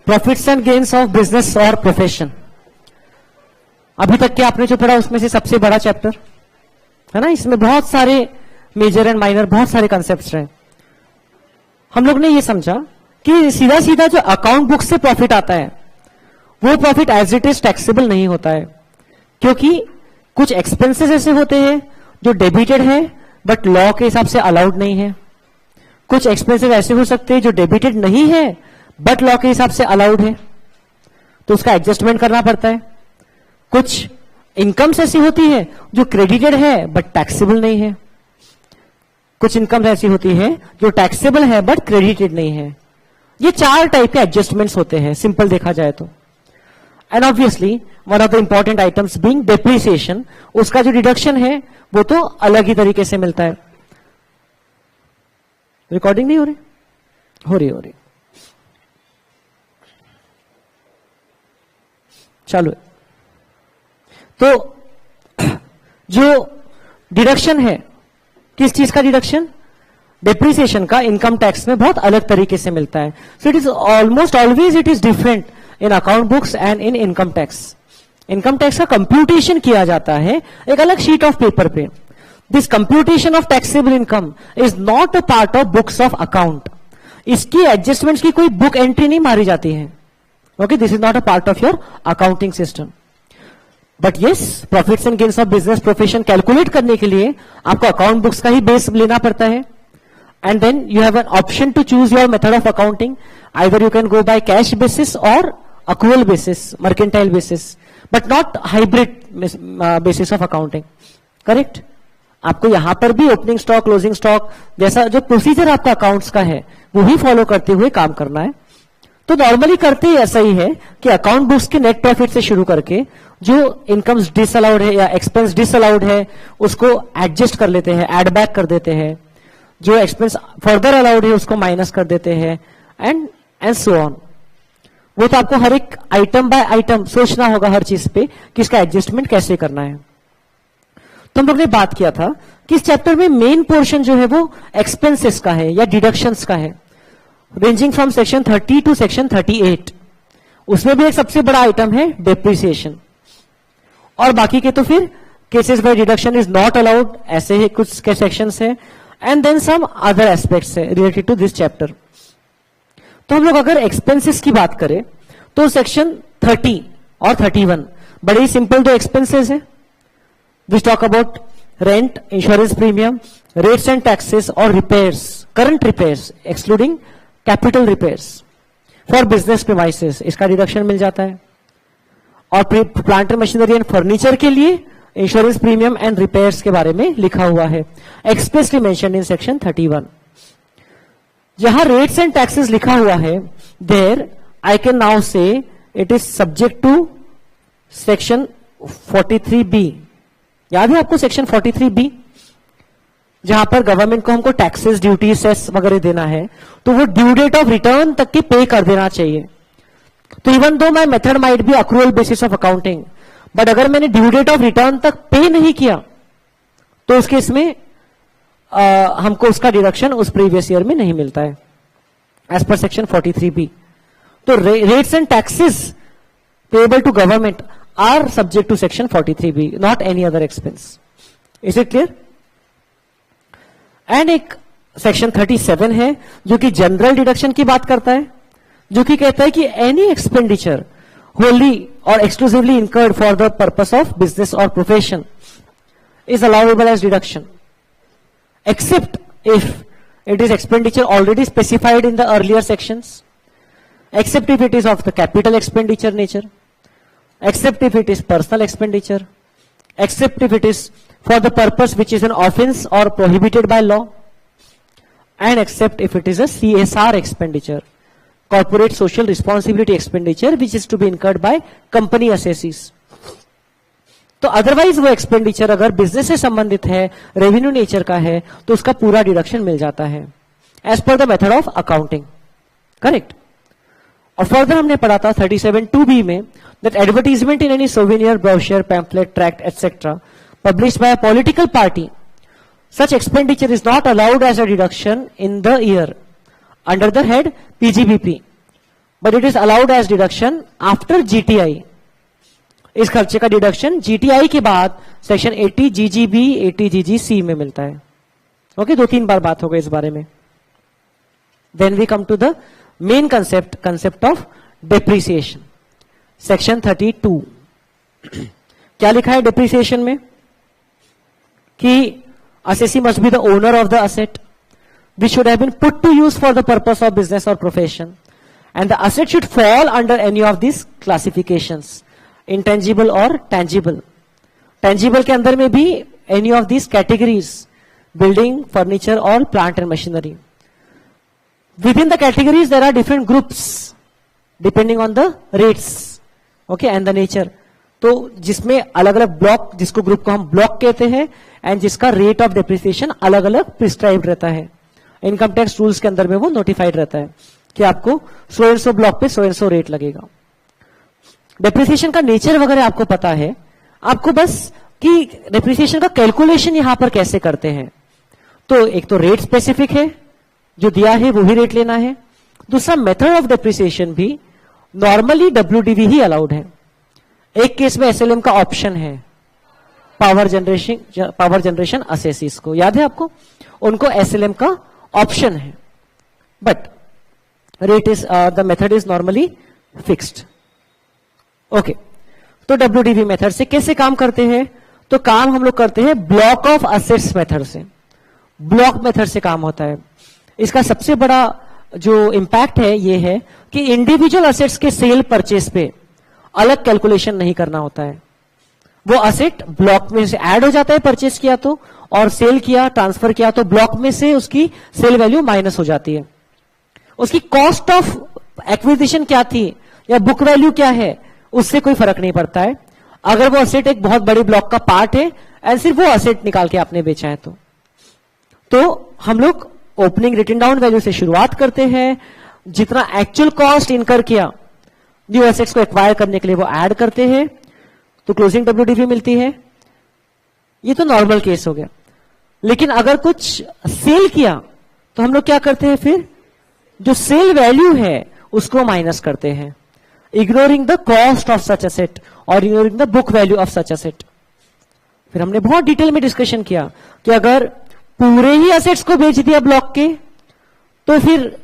Profits and gains of business और profession. अभी तक के आपने जो पढ़ा उसमें से सबसे बड़ा चैप्टर है ना, इसमें बहुत सारे मेजर एंड माइनर बहुत सारे कंसेप्ट्स रहे। हम लोग ने ये समझा कि सीधा सीधा जो अकाउंट बुक से प्रॉफिट आता है वो profit as it is taxable नहीं होता है, क्योंकि कुछ एक्सपेंसेस ऐसे होते हैं जो डेबिटेड है बट लॉ के हिसाब से अलाउड नहीं है। कुछ एक्सपेंसेस ऐसे हो सकते हैं जो डेबिटेड नहीं है बट लॉ के हिसाब से अलाउड है, तो उसका एडजस्टमेंट करना पड़ता है। कुछ इनकम्स ऐसी होती है जो क्रेडिटेड है बट टैक्सेबल नहीं है। कुछ इनकम ऐसी होती है जो टैक्सेबल है बट क्रेडिटेड नहीं है। ये 4 टाइप के एडजस्टमेंट्स होते हैं सिंपल देखा जाए तो। And obviously one of the important items being depreciation, उसका जो डिडक्शन है वो तो अलग ही तरीके से मिलता है। रिकॉर्डिंग नहीं हो रही? हो रही। चलो, तो जो डिडक्शन है, किस चीज का डिडक्शन? डेप्रिसिएशन का इनकम टैक्स में बहुत अलग तरीके से मिलता है। So it is almost always it is different in account books and in income tax. Income tax का कंप्यूटेशन किया जाता है एक अलग शीट ऑफ पेपर पे। This computation of taxable income is not a part of books of account. इसकी adjustments की कोई बुक एंट्री नहीं मारी जाती है। Okay, this is not a part of your accounting system. But yes, profits and gains of business profession calculate करने के लिए आपको अकाउंट बुक्स का ही बेस लेना पड़ता है। And then you have an option to choose your method of accounting. Either you can go by cash basis और accrual basis, mercantile basis, but not hybrid basis of accounting. Correct? आपको यहां पर भी opening stock, closing stock जैसा जो procedure आपका accounts का है वो ही फॉलो करते हुए काम करना है। तो नॉर्मली करते ही ऐसा ही है कि अकाउंट बुक्स के नेट प्रॉफिट से शुरू करके जो इनकम्स डिसअलाउड है या एक्सपेंस डिसअलाउड है उसको एडजस्ट कर लेते हैं, एड बैक कर देते हैं। जो एक्सपेंस फर्दर अलाउड है उसको माइनस कर देते हैं एंड सो ऑन। वो तो आपको हर एक आइटम बाय आइटम सोचना होगा हर चीज पे कि इसका एडजस्टमेंट कैसे करना है। तो हम लोग ने बात किया था कि इस चैप्टर में मेन पोर्शन जो है वो एक्सपेंसेस का है या डिडक्शंस का है, ranging from section 30 to section 38। उसमें भी एक सबसे बड़ा आइटम है डेप्रिसिएशन, और बाकी के तो फिर cases by deduction is not allowed, ऐसे ही कुछ के सेक्शंस है, and then some other aspects है रिलेटेड टू दिस चैप्टर। तो हम लोग अगर एक्सपेंसेस की बात करें तो सेक्शन 30 और 31 बड़े ही सिंपल दो एक्सपेंसेस है। Which talk about rent, insurance premium, rates and taxes और repairs, current repairs excluding capital repairs for business premises, इसका डिडक्शन मिल जाता है। और plant and machinery and furniture के लिए इंश्योरेंस प्रीमियम एंड रिपेयर्स के बारे में लिखा हुआ है, एक्सप्रेसली मेंशन्ड इन सेक्शन 31। जहां रेट्स एंड टैक्सेस लिखा हुआ है, there I can now say it is subject to section 43B। याद है आपको सेक्शन 43B? जहां पर गवर्नमेंट को हमको टैक्सेस, ड्यूटी, सेस वगैरह देना है, तो वो ड्यू डेट ऑफ रिटर्न तक की पे कर देना चाहिए। तो even though my method might be accrual basis of accounting, but अगर मैंने ड्यू डेट ऑफ रिटर्न तक पे नहीं किया तो उस केस में हमको उसका डिडक्शन उस प्रीवियस ईयर में नहीं मिलता है एज पर सेक्शन 43B। तो rates and taxes payable to government are subject to section 43B, not any other expense. Is it clear? And एक सेक्शन 37 है जो कि जनरल डिडक्शन की बात करता है, जो कि कहता है कि एनी एक्सपेंडिचर होली और exclusively incurred for the purpose of business और profession is allowable as deduction, except if it is expenditure already specified in the earlier sections, except if it is of the capital expenditure nature, except if it is personal expenditure, except if it is for the purpose which is an offense or prohibited by law, and except if it is a CSR expenditure, corporate social responsibility expenditure, which is to be incurred by company assessees. तो otherwise वो expenditure अगर business से संबंधित है, revenue nature का है, तो उसका पूरा डिडक्शन मिल जाता है as per the method of accounting. Correct? और फर्दर हमने पढ़ा था 37(2)(b) में that advertisement in any souvenir, brochure, pamphlet, tract etcetera published by a political party, such expenditure is not allowed as a deduction in the year under the head PGBP but it is allowed as deduction after GTI. इस खर्चे का deduction GTI के बाद section 80 GGB 80 GGC में मिलता है। Okay, 2-3 बार बात हो गई इस बारे में। Then we come to the main concept of depreciation, section 32। क्या लिखा है डेप्रिसिएशन में कि assessee must be the owner of the asset which should have been put to use for the purpose of business or profession, and the asset should fall under any of these classifications, intangible or tangible। tangible के अंदर में भी any of these categories, building, furniture or plant and machinery। within the categories there are different groups depending on the rates, okay, and the nature। तो जिसमें अलग अलग block, जिसको group को हम ब्लॉक कहते हैं, एंड जिसका रेट ऑफ डेप्रिसिएशन अलग अलग प्रिस्क्राइब रहता है। इनकम टैक्स रूल्स के अंदर में वो नोटिफाइड रहता है कि आपको सो एंड सो ब्लॉक पे सो एंड सो रेट लगेगा। डेप्रिसिएशन का नेचर वगैरह आपको पता है, आपको बस कि डेप्रिसिएशन का कैलकुलेशन यहां पर कैसे करते हैं। तो एक तो रेट स्पेसिफिक है, जो दिया है वो ही रेट लेना है। दूसरा मेथड ऑफ डेप्रिसिएशन भी नॉर्मली डब्ल्यूडीवी ही अलाउड है। एक केस में एसएलएम का ऑप्शन है, पावर जनरेशन असेसीज को, याद है आपको, उनको एसएलएम का ऑप्शन है, but rate is the method is normally fixed. Okay, तो डब्ल्यूडीवी मेथड से कैसे काम करते हैं? तो काम हम लोग करते हैं ब्लॉक ऑफ असेट्स मेथड से। ब्लॉक मेथड से काम होता है। इसका सबसे बड़ा जो इंपैक्ट है ये है कि इंडिविजुअल असेट्स के सेल परचेस पे अलग कैलकुलेशन नहीं करना होता है। वो असेट ब्लॉक में से ऐड हो जाता है परचेस किया तो, और सेल किया, ट्रांसफर किया तो ब्लॉक में से उसकी सेल वैल्यू माइनस हो जाती है। उसकी कॉस्ट ऑफ एक्विजिशन क्या थी या बुक वैल्यू क्या है, उससे कोई फर्क नहीं पड़ता है। अगर वो असेट एक बहुत बड़ी ब्लॉक का पार्ट है एंड सिर्फ वो असेट निकाल के आपने बेचा है तो हम लोग ओपनिंग रिटन डाउन वैल्यू से शुरुआत करते हैं। जितना एक्चुअल कॉस्ट इनकर किया न्यू एसेट्स को एक्वायर करने के लिए वो ऐड करते हैं, तो क्लोजिंग डब्ल्यूडीवी मिलती है। ये तो नॉर्मल केस हो गया। लेकिन अगर कुछ सेल किया तो हम लोग क्या करते हैं, फिर जो सेल वैल्यू है उसको माइनस करते हैं, ignoring the cost of such asset और ignoring the book value of such asset. फिर हमने बहुत डिटेल में डिस्कशन किया कि अगर पूरे ही एसेट्स को बेच दिया ब्लॉक के, तो फिर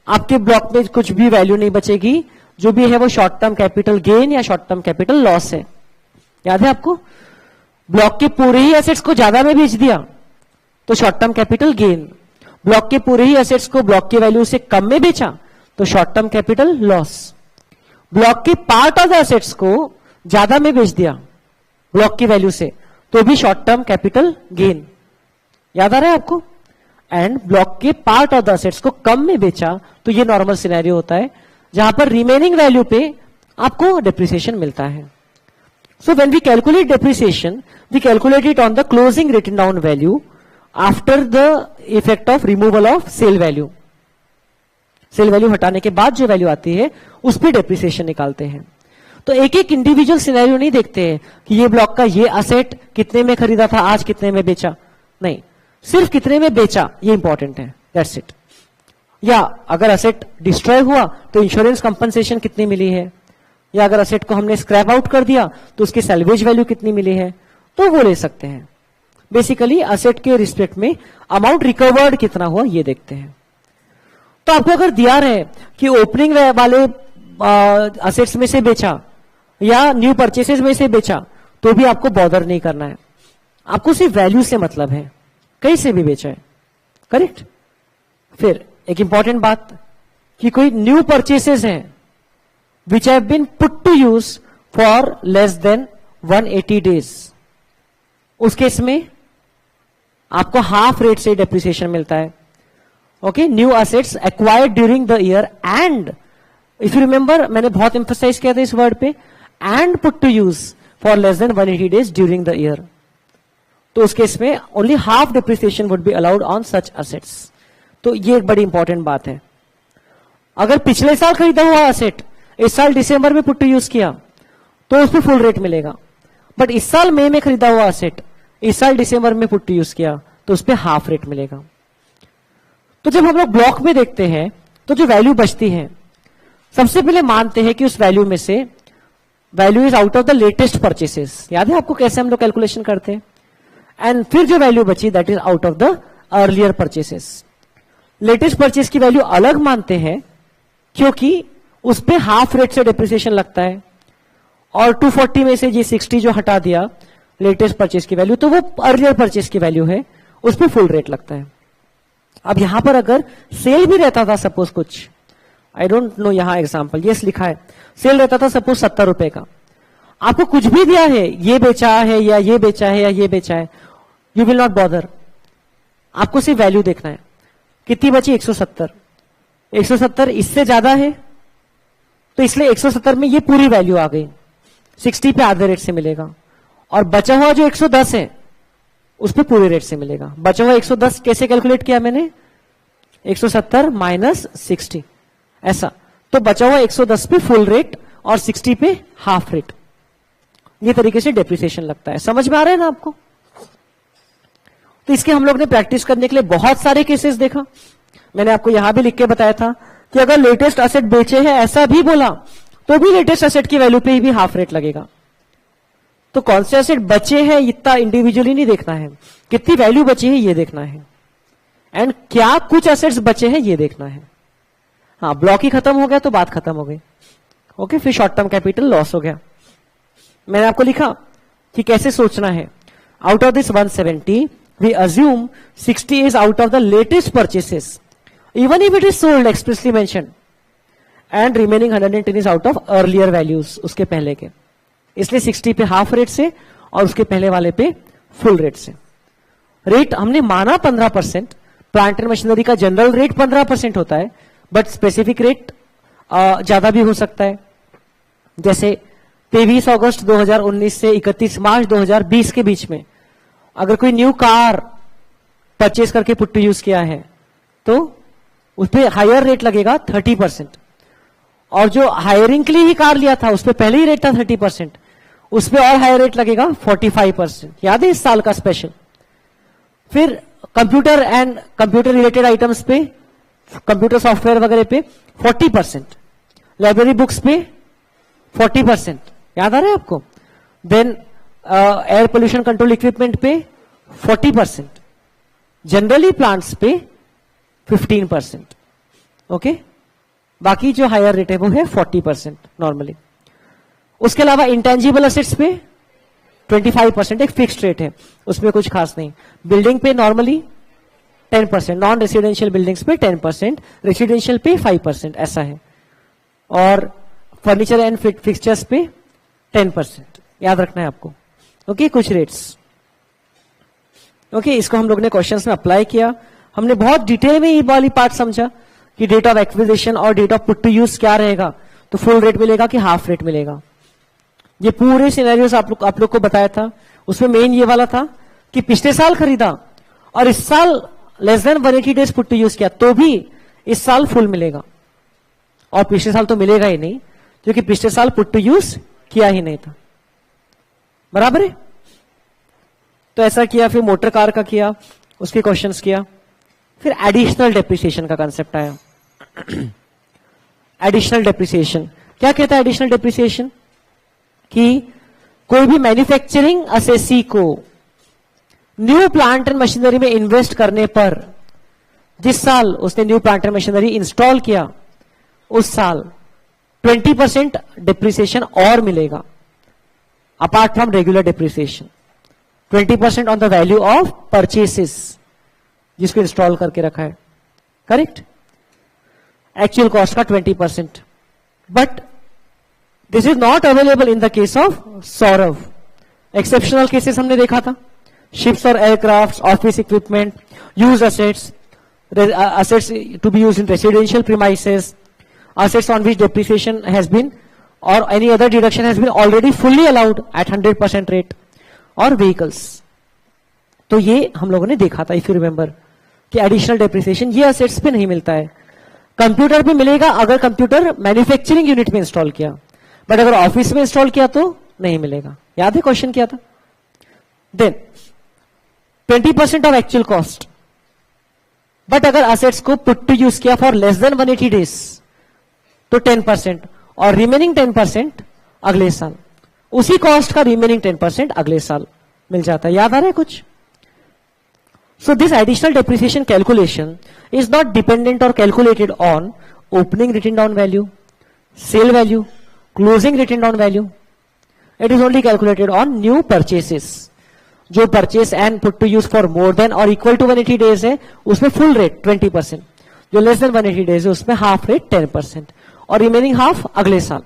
आपके ब्लॉक में कुछ भी वैल्यू नहीं बचेगी। जो भी है वो शॉर्ट टर्म कैपिटल गेन या शॉर्ट टर्म कैपिटल लॉस है। याद है आपको, ब्लॉक के पूरे ही एसेट्स को ज्यादा में बेच दिया तो short term capital gain, block के पूरे ही एसेट्स को ब्लॉक की वैल्यू से कम में बेचा तो short term capital loss, block के पार्ट ऑफ द एसेट्स को ज्यादा में बेच दिया ब्लॉक की वैल्यू से तो भी शॉर्ट टर्म कैपिटल गेन। याद आ रहा है आपको? एंड ब्लॉक के पार्ट ऑफ द एसेट्स को कम में बेचा तो ये नॉर्मल सिनेरियो होता है जहां पर रिमेनिंग वैल्यू पे आपको डेप्रिसिएशन मिलता है। So when we calculate depreciation we calculate it on the closing written down value after the effect of removal of sale value. Sale value हटाने के बाद जो वैल्यू आती है उस पर डेप्रिसिएशन निकालते हैं। तो एक एक इंडिविजुअल सिनेरियो नहीं देखते हैं कि ये ब्लॉक का ये असेट कितने में खरीदा था, आज कितने में बेचा, नहीं, सिर्फ कितने में बेचा ये इंपॉर्टेंट है, दैट्स इट। या अगर असेट डिस्ट्रॉय हुआ तो इंश्योरेंस कंपनसेशन कितनी मिली है, या अगर असेट को हमने स्क्रैप आउट कर दिया तो उसकी सैल्वेज वैल्यू कितनी मिली है, तो वो ले सकते हैं। बेसिकली असेट के रिस्पेक्ट में अमाउंट रिकवर्ड कितना हुआ ये देखते हैं। तो आपको अगर दिया रहे कि ओपनिंग वाले असेट्स में से बेचा या न्यू परचेसेस में से बेचा तो भी आपको बॉदर नहीं करना है, आपको सिर्फ वैल्यू से मतलब है, कहीं से भी बेचा है, करेक्ट। फिर एक इंपॉर्टेंट बात कि कोई न्यू परचेसेस हैं which have been put to use for less than 180 days, उस केस में आपको हाफ रेट से डेप्रिसिएशन मिलता है। Okay, new assets acquired during the year end, if you remember मैंने बहुत एम्फसाइज किया था इस वर्ड पे, and put to use for less than 180 days during the year, तो उस केस में only half depreciation would be allowed on such assets. तो ये एक बड़ी इंपॉर्टेंट बात है। अगर पिछले साल खरीदा हुआ असेट इस साल दिसंबर में पुट टू यूज किया तो उस पर फुल रेट मिलेगा, बट इस साल मई में खरीदा हुआ असेट इस साल दिसंबर में पुट टू यूज किया तो उस पर हाफ रेट मिलेगा। तो जब हम लोग ब्लॉक में देखते हैं तो जो वैल्यू बचती है, सबसे पहले मानते हैं कि उस वैल्यू में से value is out of the latest purchases. याद है आपको कैसे हम लोग कैलकुलेशन करते हैं? एंड फिर जो वैल्यू बची that is out of the earlier purchases. Latest purchase की वैल्यू अलग मानते हैं क्योंकि उस पे हाफ रेट से डेप्रिसिएशन लगता है, और 240 में से ये 60 जो हटा दिया लेटेस्ट परचेस की वैल्यू, तो वो अर्लियर परचेस की वैल्यू है, उस पे फुल रेट लगता है। अब यहां पर अगर सेल भी रहता था, सपोज कुछ, आई डोंट नो यहां एग्जांपल, यस लिखा है, सेल रहता था सपोज 70 रुपए का, आपको कुछ भी दिया है, ये बेचा है या ये बेचा है या ये बेचा है, यू विल नॉट बॉदर, आपको सिर्फ वैल्यू देखना है। कितनी बची? 170। 170 इससे ज्यादा है तो इसलिए 170 में ये पूरी वैल्यू आ गई, 60 पे आधे रेट से मिलेगा, और बचा हुआ जो 110 है उस पे पूरे रेट से मिलेगा। बचा हुआ 110 कैसे कैलकुलेट किया मैंने? 170 माइनस 60, ऐसा। तो बचा हुआ 110 पे फुल रेट और 60 पे हाफ रेट। ये तरीके से डेप्रिसिएशन लगता है। समझ में आ रहा है ना आपको? तो इसके हम लोग ने प्रैक्टिस करने के लिए बहुत सारे केसेस देखा। मैंने आपको यहां भी लिख के बताया था कि अगर लेटेस्ट असेट बेचे हैं ऐसा भी बोला तो भी लेटेस्ट असेट की वैल्यू पे ही भी हाफ रेट लगेगा। तो कौन से असेट बचे हैं इतना इंडिविजुअली नहीं देखना है, कितनी वैल्यू बची है ये देखना है, एंड क्या कुछ असेट्स बचे हैं ये देखना है। हाँ, ब्लॉक ही खत्म हो गया तो बात खत्म हो गई। ओके, फिर शॉर्ट टर्म कैपिटल लॉस हो गया। मैंने आपको लिखा कि कैसे सोचना है। Out of this 170 we assume 60 is out of the latest purchases even if it is sold expressly mentioned, and remaining 110 is out of earlier values, उसके पहले के। इसलिए 60 पे हाफ रेट से और उसके पहले वाले पे फुल रेट से। रेट हमने माना 15%, प्लांट एंड मशीनरी का जनरल रेट 15% होता है, बट स्पेसिफिक रेट ज्यादा भी हो सकता है। जैसे 23 अगस्त 2019 से 31 मार्च 2020 के बीच में अगर कोई न्यू कार परचेज करके पुट टू यूज किया है तो उस पर हायर रेट लगेगा 30%, और जो हायरिंग के लिए ही कार लिया था उस पर पहले ही रेट था 30%, उस पर और हायर रेट लगेगा 45%। याद है इस साल का स्पेशल। फिर computer and computer related items पे, कंप्यूटर सॉफ्टवेयर वगैरह पे 40%, लाइब्रेरी बुक्स पे 40%, याद आ रहा है आपको। Then air pollution control equipment पे 40%, जनरली प्लांट्स पे 15%। ओके, बाकी जो हायर रेट है वो है 40% नॉर्मली। उसके अलावा इंटेंजिबल असेट्स पे 25%, एक फिक्स्ड रेट है, उसमें कुछ खास नहीं। बिल्डिंग पे नॉर्मली 10%, नॉन रेसिडेंशियल बिल्डिंग्स पे 10%, रेसिडेंशियल पे 5%, ऐसा है। और फर्नीचर एंड फिक्सचर्स पे 10%, याद रखना है आपको। ओके, कुछ रेट्स। ओके, इसको हम लोग ने क्वेश्चंस में अप्लाई किया। हमने बहुत डिटेल में ये वाली पार्ट समझा कि डेट ऑफ एक्विजिशन और date of put to use क्या रहेगा, तो फुल रेट मिलेगा कि हाफ रेट मिलेगा। ये पूरे सिनेरियोस आप लोग को बताया था। उसमें मेन ये वाला था कि पिछले साल खरीदा और इस साल less than 180 days put to use किया तो भी इस साल फुल मिलेगा, और पिछले साल तो मिलेगा ही नहीं क्योंकि पिछले साल पुट टू यूज किया ही नहीं था। बराबर है? तो ऐसा किया। फिर मोटर कार का किया, उसके क्वेश्चंस किया। फिर एडिशनल डेप्रिसिएशन का कंसेप्ट आया। एडिशनल डेप्रिसिएशन क्या कहता है? एडिशनल डेप्रिसिएशन कि कोई भी मैन्युफैक्चरिंग असेसी को न्यू प्लांट एंड मशीनरी में इन्वेस्ट करने पर जिस साल उसने new plant and machinery install किया उस साल 20% डेप्रिसिएशन और मिलेगा, apart from regular depreciation. 20% on the value of purchases जिसको इंस्टॉल करके रखा है, करेक्ट। एक्चुअल कॉस्ट का 20%, but this is not available in the case of Saurabh. Exceptional cases हमने देखा था, शिप्स और aircraft, office equipment, use assets, assets to be used in residential premises, assets on which depreciation has been or any other deduction has been already fully allowed at 100% rate, और vehicles। तो ये हम लोगों ने देखा था, if you remember, कि additional depreciation ये असेट्स पे नहीं मिलता है। कंप्यूटर पे मिलेगा अगर कंप्यूटर मैन्युफैक्चरिंग यूनिट में इंस्टॉल किया, बट अगर ऑफिस में इंस्टॉल किया तो नहीं मिलेगा। याद है क्वेश्चन किया था? Then 20% of actual cost, but अगर असेट्स को पुट टू यूज किया फॉर लेस देन 180 डेज तो 10%, और रिमेनिंग 10% अगले साल, उसी कॉस्ट का रिमेनिंग 10% अगले साल मिल जाता है। याद आ रहा है कुछ? So this additional depreciation calculation is not dependent और calculated on opening written down value, sale value, closing written down value. It is only calculated on new purchases. जो purchase and put to use for more than और equal to 180 days है उसमें full rate 20%, जो less than 180 days है उसमें half rate 10%, और remaining half अगले साल.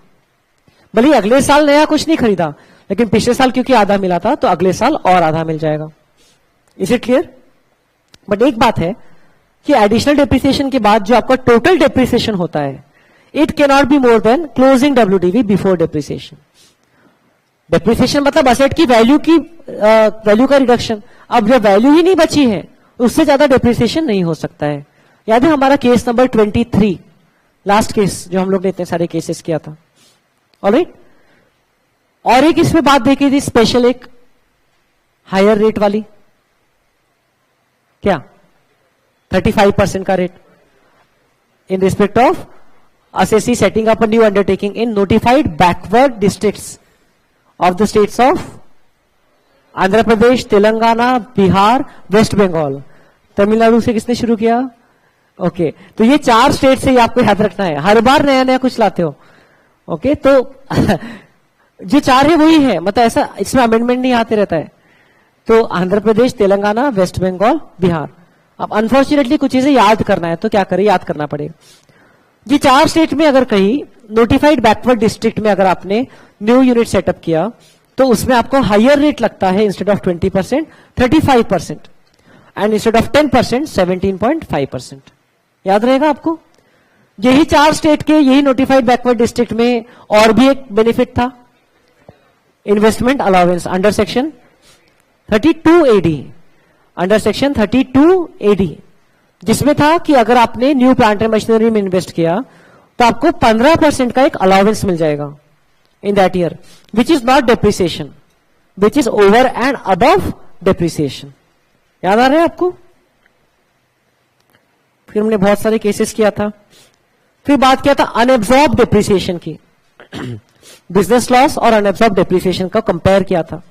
भले अगले साल नया कुछ नहीं खरीदा, लेकिन पिछले साल क्योंकि आधा मिला था तो अगले साल और आधा मिल जाएगा. Is it clear? बट एक बात है कि एडिशनल डेप्रिसिएशन के बाद जो आपका टोटल डेप्रिसिएशन होता है, it can not be more than closing WDV before depreciation. Depreciation मतलब असेट की वैल्यू का रिडक्शन. अब जब वैल्यू ही नहीं बची है उससे ज्यादा डेप्रिसिएशन नहीं हो सकता है. याद है हमारा केस नंबर 23, लास्ट केस जो हम लोग ने इतने सारे केसेस किया था. ऑलराइट, और एक इसमें बात देखी थी स्पेशल, एक हायर रेट वाली, क्या 35% का rate in respect of assessee setting up a new undertaking in notified backward districts of the states of Andhra Pradesh, Telangana, Bihar, West Bengal. Tamil Nadu से किसने शुरू किया? ओके, तो ये 4 स्टेट से आपको याद रखना है, हर बार नया नया कुछ लाते हो. ओके, तो जो 4 है वही है, मतलब ऐसा इसमें अमेंडमेंट नहीं आते रहता है. तो आंध्र प्रदेश, तेलंगाना, वेस्ट बंगाल, बिहार. अब अनफॉर्चुनेटली कुछ चीजें याद करना है, तो क्या करें, याद करना पड़ेगा. ये 4 स्टेट में अगर कहीं नोटिफाइड बैकवर्ड डिस्ट्रिक्ट में अगर आपने न्यू यूनिट सेटअप किया तो उसमें आपको हायर रेट लगता है. Instead of 20% 35%, and instead of 10% 17.5%. याद रहेगा आपको? यही 4 स्टेट के यही नोटिफाइड बैकवर्ड डिस्ट्रिक्ट में और भी एक बेनिफिट था, investment allowance under section 32 AD, under section 32 AD, जिसमें था कि अगर आपने न्यू प्लांट एंड मशीनरी में इन्वेस्ट किया तो आपको 15% का एक अलाउंस मिल जाएगा in that year, which is not depreciation, which is over and above depreciation. याद आ रहा है आपको? फिर हमने बहुत सारे केसेस किया था. फिर बात किया था अनएब्सॉर्ब डेप्रिसिएशन की. बिजनेस लॉस और अनएब्सॉर्ब डेप्रिसिएशन का कंपेयर किया था.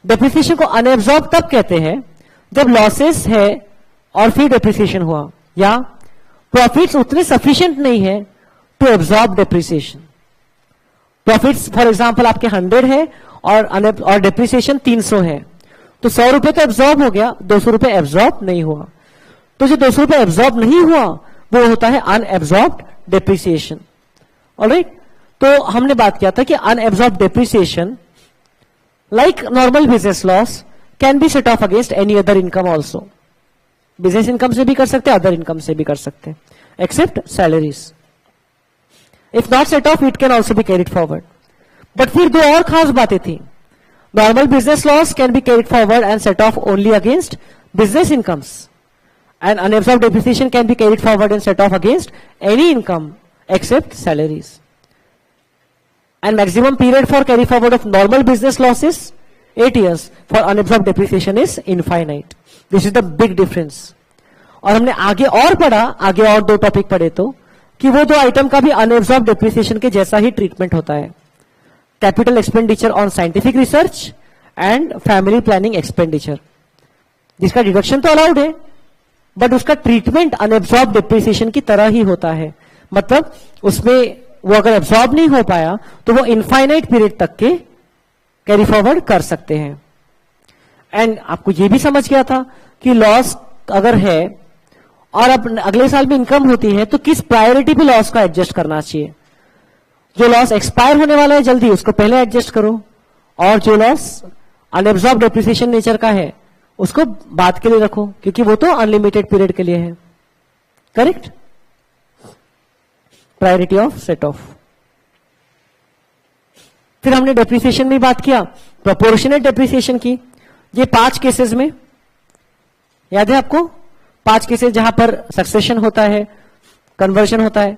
डेप्रिसिएशन को अनएब्सॉर्ब तब कहते हैं जब लॉसेस है और फिर डेप्रिसिएशन हुआ, या प्रॉफिट्स उतने सफिशिएंट नहीं है to absorb depreciation. Profits for example आपके 100 है और डेप्रिसिएशन 300 है, तो 100 रुपए तो एब्सॉर्ब हो गया, 200 रुपए एब्सॉर्ब नहीं हुआ. तो जो 200 रुपए एब्सॉर्ब नहीं हुआ वो होता है अनएब्सॉर्ब्ड डेप्रिसिएशन. ऑलराइट, तो हमने बात किया था कि unabsorbed depreciation like normal business loss can B set off against any other income also. Business income से भी कर सकते हैं, अदर इनकम से भी कर सकते हैं, except salaries. If not set off it can also be carried forward. But फिर 2 और खास बातें थी. Normal business loss can be carried forward and set off only against business incomes, and unabsorbed depreciation can be carried forward and set off against any income except salaries. And maximum period for carry forward of normal business loss is 8 years. For unabsorbed depreciation is infinite. This is the big difference. और हमने आगे और पढ़ा, आगे और 2 topic पढ़े तो कि वो 2 आइटम का भी अनएब्सॉर्ब डेप्रिसिएशन के जैसा ही ट्रीटमेंट होता है. Capital expenditure on scientific research and family planning expenditure, जिसका डिडक्शन तो अलाउड है बट उसका ट्रीटमेंट अनएब्सॉर्ब डेप्रिसिएशन की तरह ही होता है. मतलब उसमें वो अगर एब्सॉर्ब नहीं हो पाया तो वो इनफाइनाइट पीरियड तक के कैरी फॉरवर्ड कर सकते हैं. एंड आपको ये भी समझ गया था कि लॉस अगर है और अब अगले साल में इनकम होती है तो किस प्रायोरिटी पे लॉस का एडजस्ट करना चाहिए. जो लॉस एक्सपायर होने वाला है जल्दी उसको पहले एडजस्ट करो, और जो लॉस अनएब्सॉर्ब डेप्रिसिएशन नेचर का है उसको बाद के लिए रखो, क्योंकि वो तो अनलिमिटेड पीरियड के लिए है. Correct? Priority of set of. फिर हमने डेप्रिसिएशन में बात किया, प्रोपोर्शनेट डेप्रिसिएशन की. ये 5 केसेस में, याद है आपको, 5 केसेस जहां पर सक्सेशन होता है, कन्वर्जन होता है.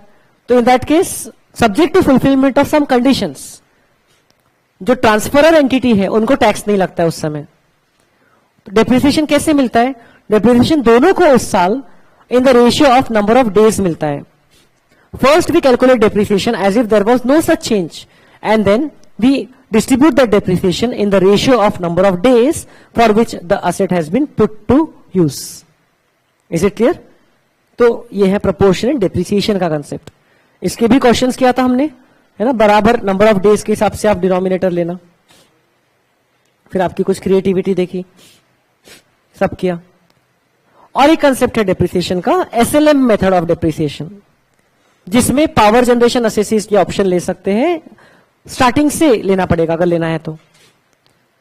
तो in that case subject to fulfilment of some conditions, जो ट्रांसफरर एंटिटी है उनको टैक्स नहीं लगता है उस समय. तो डेप्रिसिएशन कैसे मिलता है? डेप्रिसिएशन दोनों को उस साल in the ratio of number of days मिलता है. First we calculate depreciation as if there was no such change, and then we distribute that depreciation in the ratio of number of days for which the asset has been put to use. Is it clear? तो ये है proportional depreciation का concept. इसके भी questions किया था हमने, है ना, बराबर नंबर ऑफ डेज के हिसाब से आप डिनोमिनेटर लेना. फिर आपकी कुछ क्रिएटिविटी देखी, सब किया. और एक कंसेप्ट है डेप्रिसिएशन का, एसएलएम मेथड ऑफ डेप्रिसिएशन, जिसमें पावर जनरेशन असेसिस की ऑप्शन ले सकते हैं. स्टार्टिंग से लेना पड़ेगा अगर लेना है तो,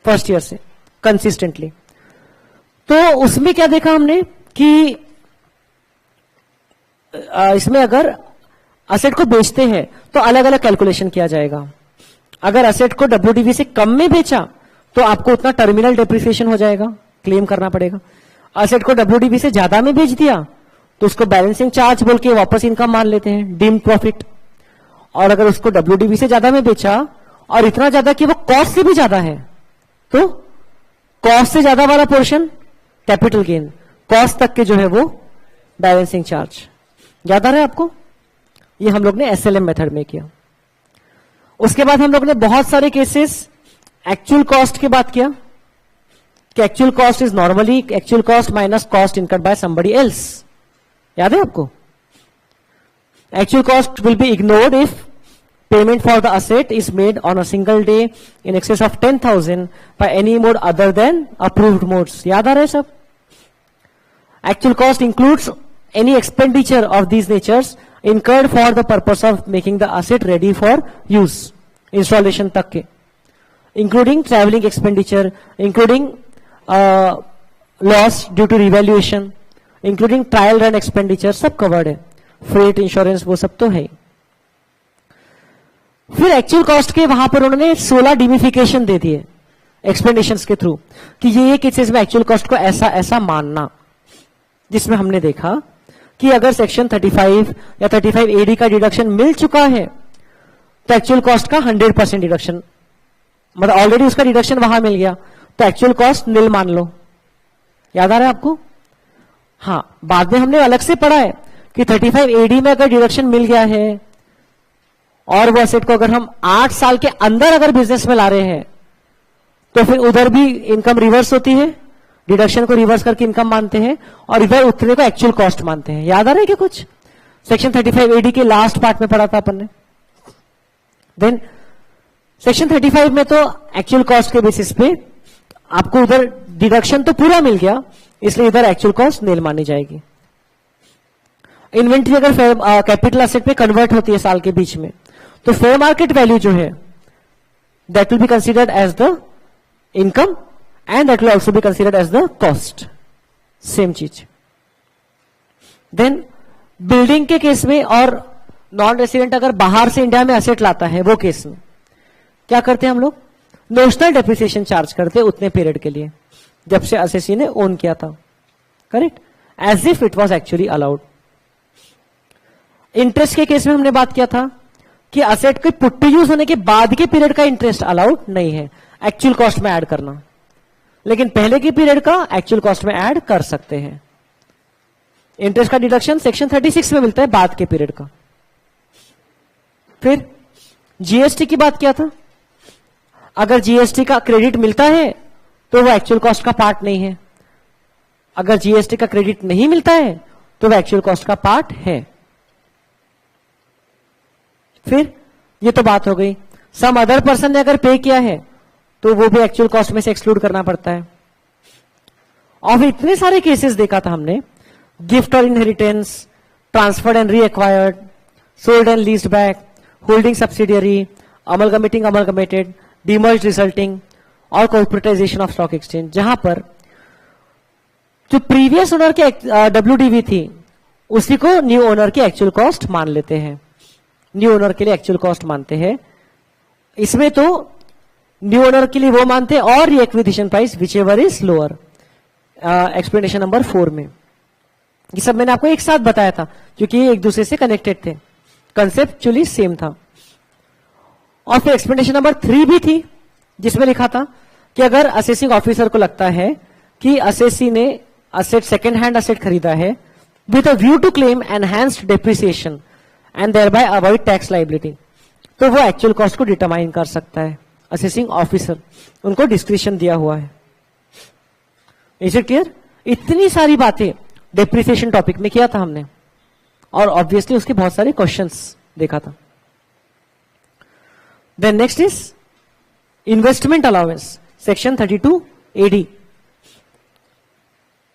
फर्स्ट ईयर से कंसिस्टेंटली. तो उसमें क्या देखा हमने कि इसमें अगर असेट को बेचते हैं तो अलग अलग कैलकुलेशन किया जाएगा. अगर असेट को डब्ल्यूडीवी से कम में बेचा तो आपको उतना टर्मिनल डेप्रिसिएशन हो जाएगा, क्लेम करना पड़ेगा. असेट को डब्ल्यूडीवी से ज्यादा में बेच दिया तो उसको बैलेंसिंग चार्ज बोल के वापस इनकम मान लेते हैं, डीम्ड प्रॉफिट. और अगर उसको डब्ल्यूडीवी से ज्यादा में बेचा और इतना ज्यादा कि वो कॉस्ट से भी ज्यादा है, तो कॉस्ट से ज्यादा वाला पोर्शन कैपिटल गेन, कॉस्ट तक के जो है वो बैलेंसिंग चार्ज. याद आ रहा है आपको? ये हम लोग ने एसएलएम मेथड में किया. उसके बाद हम लोग ने बहुत सारे केसेस एक्चुअल कॉस्ट की बात किया कि actual cost is normally actual cost minus cost incurred by somebody else. याद है आपको? Actual cost will be ignored if payment for the asset is made on a single day in excess of 10,000 bye any mode other then approved modes. याद आ रहा है सब? Actual cost includes any expenditure of these natures incurred for the purpose of making the asset ready for use, installation tak ke, including traveling expenditure, including loss due to revaluation, including trial run expenditure, सब covered है. freight insurance वो सब तो है. फिर actual cost के वहां पर उन्होंने 16 डिमिफिकेशन दे दिए एक्सप्लेनेशंस के थ्रू कि ये केसेस में एक्चुअल कॉस्ट को ऐसा ऐसा मानना, जिसमें हमने देखा कि अगर सेक्शन 35 या 35 एडी का डिडक्शन मिल चुका है तो एक्चुअल कॉस्ट का 100% डिडक्शन, मतलब ऑलरेडी उसका डिडक्शन वहां मिल गया तो एक्चुअल कॉस्ट निल मान लो. याद आ रहा है आपको? हाँ, बाद में हमने अलग से पढ़ा है कि 35 एडी में अगर डिडक्शन मिल गया है और वो एसेट को अगर हम 8 साल के अंदर अगर बिजनेस में ला रहे हैं तो फिर उधर भी इनकम रिवर्स होती है, डिडक्शन को रिवर्स करके इनकम मानते हैं और इधर उतने को एक्चुअल कॉस्ट मानते हैं. याद आ रहा है क्या कुछ? सेक्शन 35 एडी के लास्ट पार्ट में पढ़ा था अपन ने. देन सेक्शन 35 में तो एक्चुअल कॉस्ट के बेसिस पे आपको उधर डिडक्शन तो पूरा मिल गया, इसलिए इधर एक्चुअल कॉस्ट नील मानी जाएगी. इन्वेंट्री अगर कैपिटल एसेट पे कन्वर्ट होती है साल के बीच में तो फेयर मार्केट वैल्यू जो है that will be considered as the income and that will also be considered as the cost. Same चीज. देन बिल्डिंग के केस में और नॉन रेसिडेंट अगर बाहर से इंडिया में एसेट लाता है वो केस में क्या करते हैं हम लोग? नोशनल डेप्रिसिएशन चार्ज करते हैं उतने पीरियड के लिए जब से असेसी ने ओन किया था. Correct? As if it was actually allowed. Interest के केस में हमने बात किया था कि असेट के पुट टू यूज होने के बाद के पीरियड का इंटरेस्ट अलाउड नहीं है एक्चुअल कॉस्ट में ऐड करना, लेकिन पहले के पीरियड का एक्चुअल कॉस्ट में ऐड कर सकते हैं. इंटरेस्ट का डिडक्शन सेक्शन 36 में मिलता है बाद के पीरियड का. फिर जीएसटी की बात किया था. अगर जीएसटी का क्रेडिट मिलता है तो वो एक्चुअल कॉस्ट का पार्ट नहीं है, अगर जीएसटी का क्रेडिट नहीं मिलता है तो वो एक्चुअल कॉस्ट का पार्ट है. फिर ये तो बात हो गई. सम अदर पर्सन ने अगर पे किया है तो वो भी एक्चुअल कॉस्ट में से एक्सक्लूड करना पड़ता है. और फिर इतने सारे केसेस देखा था हमने, गिफ्ट और inheritance, transferred and reacquired, sold and leased back, holding subsidiary, amalgamating amalgamated, demerge resulting और कॉर्पोरेटाइजेशन ऑफ स्टॉक एक्सचेंज, जहां पर जो प्रीवियस ओनर के डब्ल्यूडीवी थी उसी को न्यू ओनर की एक्चुअल कॉस्ट मान लेते हैं, न्यू ओनर के लिए एक्चुअल कॉस्ट मानते हैं. इसमें तो न्यू ओनर के लिए वो मानते हैं और ये acquisition price which ever is lower. Explanation number 4 में ये सब मैंने आपको एक साथ बताया था क्योंकि ये एक दूसरे से कनेक्टेड थे, कंसेप्चुअली सेम था. और फिर एक्सप्लेनेशन नंबर 3 भी थी जिसमें लिखा था कि अगर असेसिंग ऑफिसर को लगता है कि असेसी ने असेट सेकेंड हैंड असेट खरीदा है with a view to claim enhanced depreciation and thereby avoid tax liability, तो वो एक्चुअल कॉस्ट को डिटरमाइन कर सकता है। असेसिंग ऑफिसर, उनको डिस्क्रिप्शन दिया हुआ है। Is it clear? इतनी सारी बातें डेप्रिसिएशन टॉपिक में किया था हमने, और ऑब्वियसली उसके बहुत सारे क्वेश्चंस देखा था। Then next is investment allowance, section 32 AD।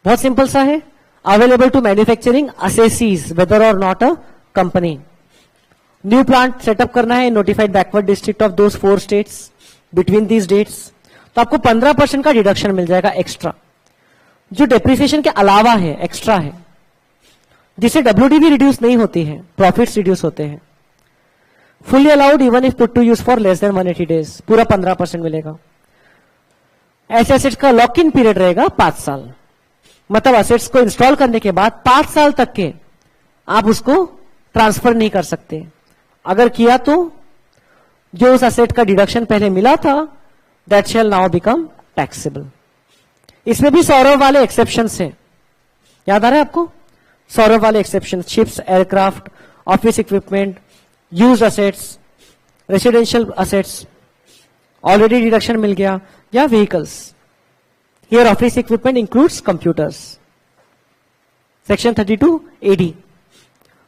बहुत सिंपल सा है, available to manufacturing assessees whether और not a company. New plant setup करना है notified backward district of those 4 states between these dates, तो आपको 15% का डिडक्शन मिल जाएगा एक्स्ट्रा, जो डेप्रिसिएशन के अलावा है, एक्स्ट्रा है, जिससे WDV रिड्यूस नहीं होती है, प्रॉफिट्स रिड्यूस होते हैं। Fully allowed even if put to use for less than 180 days, पूरा 15% मिलेगा। ऐसे एसेट्स का लॉक इन पीरियड रहेगा 5 साल, मतलब असेट्स को इंस्टॉल करने के बाद 5 साल तक के आप उसको ट्रांसफर नहीं कर सकते। अगर किया तो जो उस असेट का डिडक्शन पहले मिला था that shell now become taxable. इसमें भी सौरभ वाले एक्सेप्शन हैं, याद आ रहा है आपको? सौरभ वाले exception, ships, aircraft, office equipment, used assets, residential assets, already deduction मिल गया, या vehicles. Here office equipment includes computers. Section 32 AD,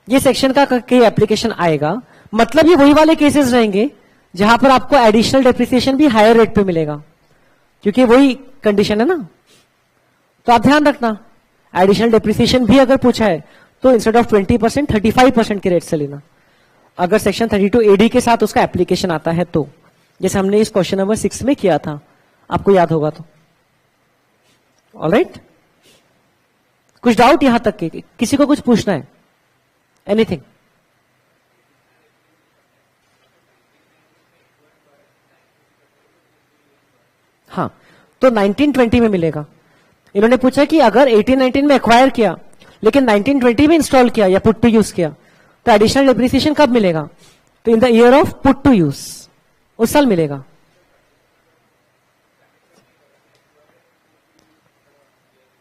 ये सेक्शन का कई एप्लीकेशन आएगा, मतलब ये वही वाले केसेस रहेंगे जहां पर आपको एडिशनल डेप्रिसिएशन भी हायर रेट पे मिलेगा, क्योंकि वही कंडीशन है ना। तो आप ध्यान रखना, एडिशनल डेप्रिसिएशन भी अगर पूछा है तो इंस्टेड ऑफ 20% 35% के रेट से लेना, अगर सेक्शन 32 AD के साथ उसका एप्लीकेशन आता है तो, जैसे हमने इस क्वेश्चन नंबर 6 में किया था, आपको याद होगा तो। ऑलराइट, कुछ डाउट यहां तक के? किसी को कुछ पूछना है? एनीथिंग? हाँ, तो 1920 में मिलेगा। इन्होंने पूछा कि अगर 1819 में एक्वायर किया लेकिन 1920 में इंस्टॉल किया या पुट टू यूज किया, तो एडिशनल डेप्रिसिएशन कब मिलेगा? तो in the year of put to use, उस साल मिलेगा।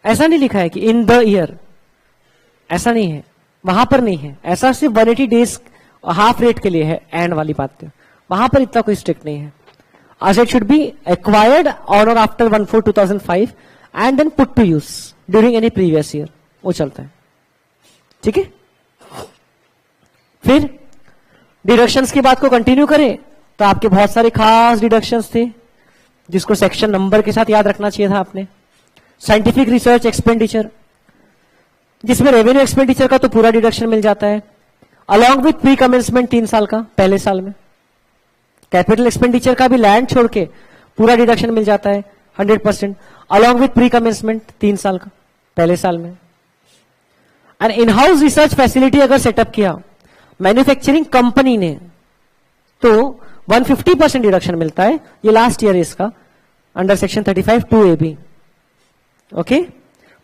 ऐसा नहीं लिखा है कि इन द ईयर, ऐसा नहीं है, वहां पर नहीं है। ऐसा सिर्फ 180 डेज हाफ रेट के लिए है, एंड वाली बात है, वहां पर इतना कोई स्ट्रिक्ट नहीं है। Asset should be acquired on or after 1/4/2005 and then put to use during any previous year, वो चलता है। ठीक है, फिर डिडक्शंस की बात को कंटिन्यू करें तो आपके बहुत सारे खास डिडक्शंस थे जिसको सेक्शन नंबर के साथ याद रखना चाहिए था आपने। साइंटिफिक रिसर्च एक्सपेंडिचर, जिसमें रेवेन्यू एक्सपेंडिचर का तो पूरा डिडक्शन मिल जाता है, अलॉन्ग विथ प्री कमेंसमेंट 3 साल का, पहले साल में। कैपिटल एक्सपेंडिचर का भी लैंड छोड़ के पूरा डिडक्शन मिल जाता है 100%, अलॉन्ग विथ प्री कमेंसमेंट 3 साल का, पहले साल में। And in house research facility अगर सेटअप किया मैन्युफैक्चरिंग कंपनी ने, तो 150% डिडक्शन मिलता है, ये लास्ट ईयर इसका, under section 35 2AB। Okay,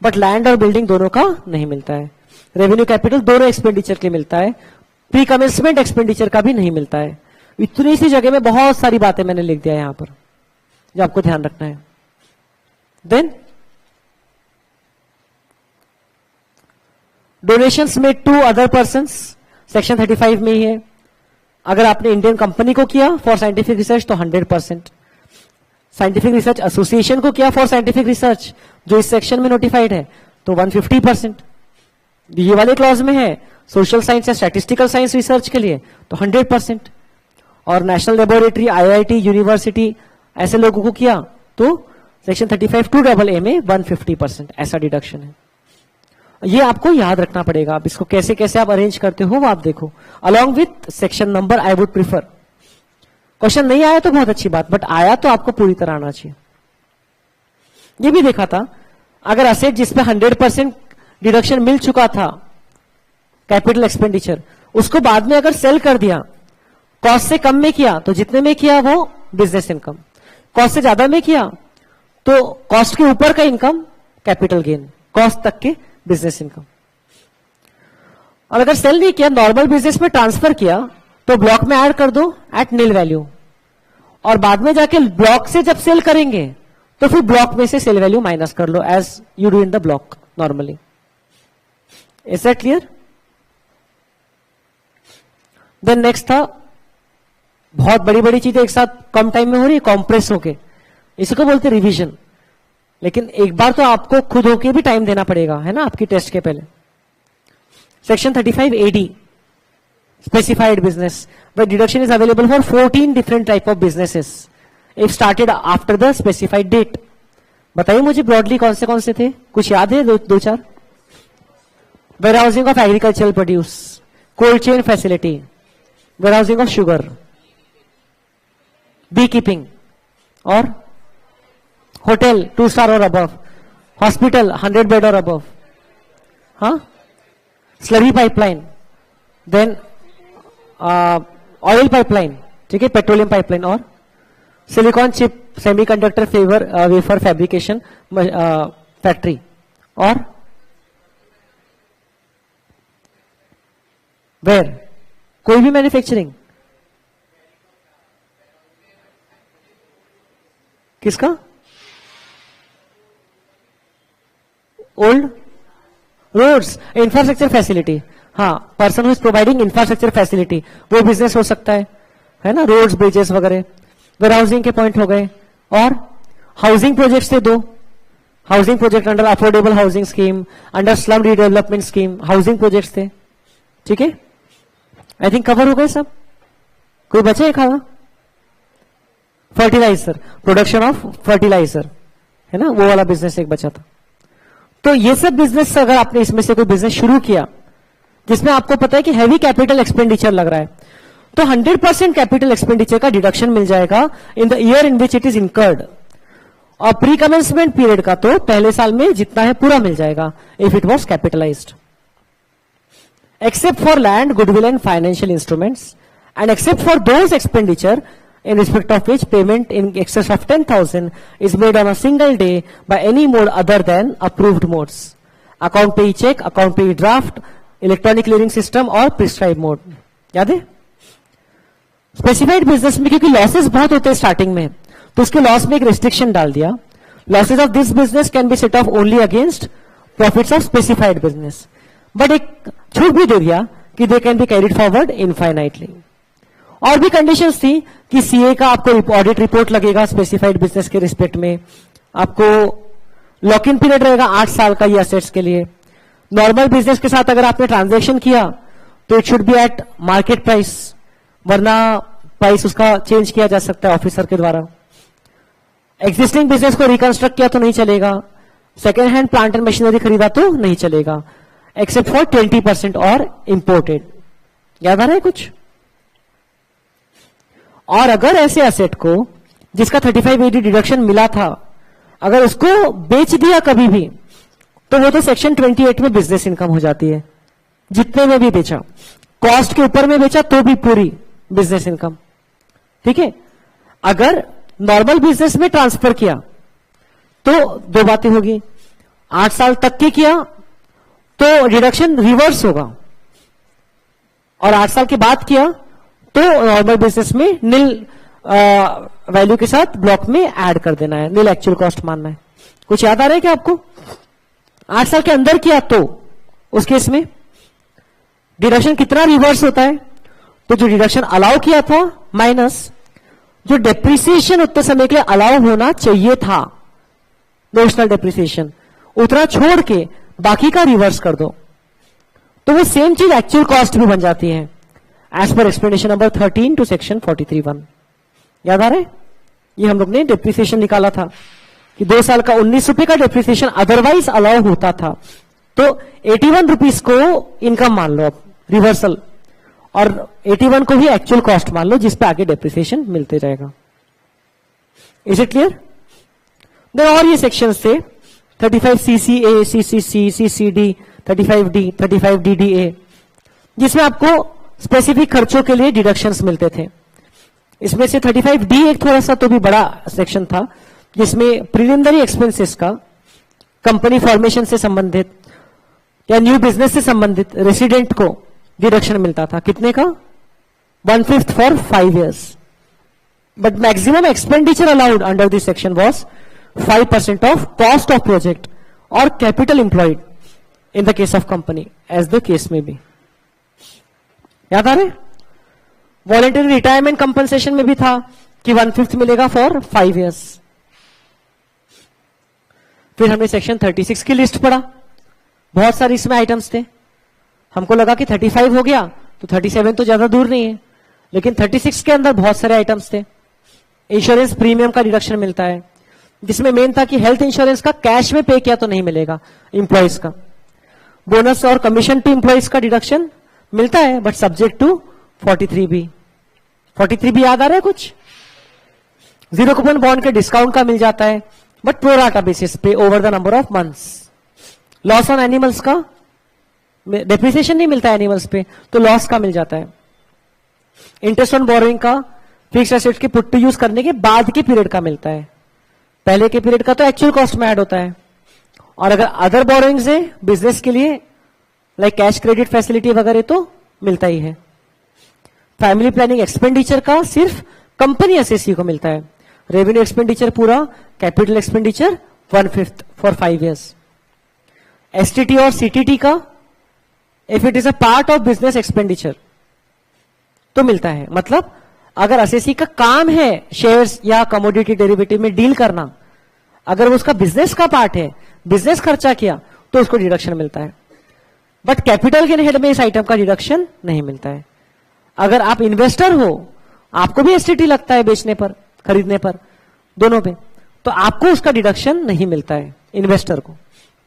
but land और बिल्डिंग दोनों का नहीं मिलता है। रेवेन्यू कैपिटल दोनों एक्सपेंडिचर के मिलता है, प्री कमेंसमेंट एक्सपेंडिचर का भी नहीं मिलता है। इतनी सी जगह में बहुत सारी बातें मैंने लिख दिया यहां पर जो आपको ध्यान रखना है। Then donations made to other persons, section 35 में ही है। अगर आपने इंडियन कंपनी को किया फॉर साइंटिफिक रिसर्च तो 100%, साइंटिफिक रिसर्च एसोसिएशन को किया फॉर साइंटिफिक रिसर्च जो इस सेक्शन में नोटिफाइड है तो 150%। ये वाले क्लॉज में है सोशल साइंस या स्टैटिस्टिकल साइंस रिसर्च के लिए तो 100%, और नेशनल लेबोरेटरी, IIT, यूनिवर्सिटी ऐसे लोगों को किया तो सेक्शन 35 2AA में 150% ऐसा डिडक्शन है। ये आपको याद रखना पड़ेगा। आप इसको कैसे कैसे आप अरेंज करते हो वो आप देखो, along with section number I would prefer. Question नहीं आया तो बहुत अच्छी बात, बट आया तो आपको पूरी तरह आना चाहिए। ये भी देखा था, अगर असेट जिसपे 100% डिडक्शन मिल चुका था कैपिटल एक्सपेंडिचर, उसको बाद में अगर सेल कर दिया, कॉस्ट से कम में किया तो जितने में किया वो बिजनेस इनकम, कॉस्ट से ज्यादा में किया तो कॉस्ट के ऊपर का इनकम कैपिटल गेन, कॉस्ट तक के बिजनेस इनकम। और अगर सेल नहीं किया, नॉर्मल बिजनेस में ट्रांसफर किया तो ब्लॉक में ऐड कर दो एट नील वैल्यू, और बाद में जाके ब्लॉक से जब सेल करेंगे तो फिर ब्लॉक में से सेल वैल्यू माइनस कर लो as you do in the block normally. Is that clear? Then next था, बहुत बड़ी बड़ी चीजें एक साथ कम टाइम में हो रही है, कॉम्प्रेस होके, इसको बोलते रिवीजन। लेकिन एक बार तो आपको खुद होके भी टाइम देना पड़ेगा, है ना, आपकी टेस्ट के पहले। Section 35 AD, specified business, where deduction is available for 14 different type of businesses if started after the specified date. बताइए मुझे ब्रॉडली कौन से थे, कुछ याद है? दो चार। Warehousing of agricultural produce, cold chain facility, warehousing of sugar, bee keeping, और होटल 2 स्टार और अबव, हॉस्पिटल 100 बेड और अबव, हाँ, slurry pipeline, then oil pipeline, ठीक है, पेट्रोलियम पाइपलाइन, और silicon chip semiconductor wafer fabrication factory, और वेयर, कोई भी मैन्युफैक्चरिंग, किसका? ओल्ड रोड्स, इंफ्रास्ट्रक्चर फैसिलिटी, हाँ, person who is providing infrastructure facility, वो बिजनेस हो सकता है ना, रोड्स, ब्रिजेस वगैरह। वेयरहाउसिंग के पॉइंट हो गए, और हाउसिंग प्रोजेक्ट्स थे 2, housing project under affordable housing scheme, under slum redevelopment scheme, housing projects थे, ठीक है। आई थिंक कवर हो गए सब, कोई बचे एक खाना? फर्टिलाइजर, प्रोडक्शन ऑफ फर्टिलाइजर, है ना, वो वाला बिजनेस एक बचा था। तो ये सब बिजनेस, अगर आपने इसमें से कोई बिजनेस शुरू किया जिसमें आपको पता है कि हैवी कैपिटल एक्सपेंडिचर लग रहा है, तो 100% कैपिटल एक्सपेंडिचर का डिडक्शन मिल जाएगा इन the year in which it is incurred. और प्री कमेंसमेंट पीरियड का तो पहले साल में जितना है पूरा मिल जाएगा if it was capitalised, except for land, goodwill and financial instruments, and except for those expenditure in respect of which payment in excess of 10,000 is made on a single day by any mode other than approved modes, account pay check, account pay draft, electronic clearing system और prescribed mode। याद है? Specified business में क्योंकि losses बहुत होते हैं starting में, तो उसके लॉस में एक रिस्ट्रिक्शन डाल दिया, losses of this business can be set off only against profits of specified business, but एक छूट भी दे दिया कि they can be carried forward infinitely. और भी कंडीशंस थी कि सीए का आपको ऑडिट रिपोर्ट लगेगा स्पेसिफाइड बिजनेस के रिस्पेक्ट में, आपको लॉक इन पीरियड रहेगा 8 साल का ये असेट्स के लिए। नॉर्मल बिजनेस के साथ अगर आपने ट्रांजैक्शन किया तो it should B eight market price, वरना प्राइस उसका चेंज किया जा सकता है ऑफिसर के द्वारा। एग्जिस्टिंग बिजनेस को रिकंस्ट्रक्ट किया तो नहीं चलेगा, second hand plant and machinery खरीदा तो नहीं चलेगा, एक्सेप्ट फॉर 20% और इंपोर्टेड। याद आ रहा है कुछ? और अगर ऐसे एसेट को जिसका 35 AD डिडक्शन मिला था, अगर उसको बेच दिया कभी भी, तो वो तो सेक्शन 28 में बिजनेस इनकम हो जाती है, जितने में भी बेचा, कॉस्ट के ऊपर में बेचा तो भी पूरी बिजनेस इनकम, ठीक है। अगर नॉर्मल बिजनेस में ट्रांसफर किया तो 2 बातें होगी, 8 साल तक के किया तो डिडक्शन रिवर्स होगा, और 8 साल के बाद किया तो नॉर्मल बिजनेस में नील वैल्यू के साथ ब्लॉक में ऐड कर देना है, नील एक्चुअल कॉस्ट मानना है। कुछ याद आ रहा है क्या आपको? 8 साल के अंदर किया तो उस केस में डिडक्शन कितना रिवर्स होता है? तो जो डिडक्शन अलाउ किया था माइनस जो डेप्रिसिएशन उतने समय के लिए अलाउ होना चाहिए था, नोशनल डेप्रिसिएशन, उतना छोड़ के बाकी का रिवर्स कर दो, तो वो सेम चीज एक्चुअल कॉस्ट भी बन जाती है एज पर एक्सप्लेनेशन नंबर 13 टू सेक्शन 43(1). याद आ रहा है? ये हम लोग ने डेप्रिसिएशन निकाला था कि 2 साल का 19 रुपए का डेप्रिसिएशन अदरवाइज अलाउ होता था, तो 81 रुपीज को इनकम मान लो अब रिवर्सल, और 81 को ही एक्चुअल कॉस्ट मान लो जिस पे आगे डेप्रिसिएशन मिलते जाएगा। Is it clear? देन और ये सेक्शंस थे 35 CCA, CCC, CCD, 35D, 35DDA, जिसमें आपको स्पेसिफिक खर्चों के लिए डिडक्शंस मिलते थे। इसमें से 35D एक थोड़ा सा तो भी बड़ा सेक्शन था, जिसमें प्रिलिमिनरी एक्सपेंसेस का कंपनी फॉर्मेशन से संबंधित या न्यू बिजनेस से संबंधित रेसिडेंट को डिडक्शन मिलता था। कितने का? 1/5 for 5 years, but maximum expenditure allowed under this section was 5% of cost of project और capital employed in the case of company, as the case may be. याद आ रहे? वॉलेंटरी रिटायरमेंट कंपनसेशन में भी था कि 1/5 मिलेगा फॉर 5 years। फिर हमने सेक्शन 36 की लिस्ट पढ़ा, बहुत सारे इसमें आइटम्स थे। हमको लगा कि 35 हो गया तो 37 तो ज्यादा दूर नहीं है, लेकिन 36 के अंदर बहुत सारे आइटम्स थे। इंश्योरेंस प्रीमियम का डिडक्शन मिलता है, जिसमें मेन था कि हेल्थ इंश्योरेंस का कैश में पे किया तो नहीं मिलेगा इंप्लॉइज का। बोनस और कमीशन टू इंप्लॉइज का डिडक्शन मिलता है but subject to 43B। 43B याद आ रहा है कुछ? जीरो कूपन बॉन्ड के डिस्काउंट का मिल जाता है बट प्रोराटा बेसिस पे over the number of months. Loss on animals का डेप्रिसिएशन नहीं मिलता है एनिमल्स पे, तो लॉस का मिल जाता है। इंटरेस्ट ऑन बोरोइंग का फिक्स्ड एसेट के पुट टू यूज करने के बाद के पीरियड का मिलता है, पहले के पीरियड का तो एक्चुअल कॉस्ट में ऐड होता है। और अगर अदर बोरोइंग्स है बिजनेस के लिए लाइक कैश क्रेडिट फैसिलिटी वगैरह तो मिलता ही है। फैमिली प्लानिंग एक्सपेंडिचर का सिर्फ कंपनी एसएससी को मिलता है, रेवेन्यू एक्सपेंडिचर पूरा, capital expenditure 1/5 for 5 years। STT और सीटीटी का if it is a part of business expenditure तो मिलता है। मतलब अगर एसएससी का काम है शेयर्स या कमोडिटी डेरिवेटिव में डील करना, अगर वो उसका बिजनेस का पार्ट है, बिजनेस खर्चा किया तो उसको डिडक्शन मिलता है। बट कैपिटल के हेड में इस आइटम का डिडक्शन नहीं मिलता है। अगर आप इन्वेस्टर हो, आपको भी एसटीटी लगता है बेचने पर, खरीदने पर, दोनों पे, तो आपको उसका डिडक्शन नहीं मिलता है इन्वेस्टर को।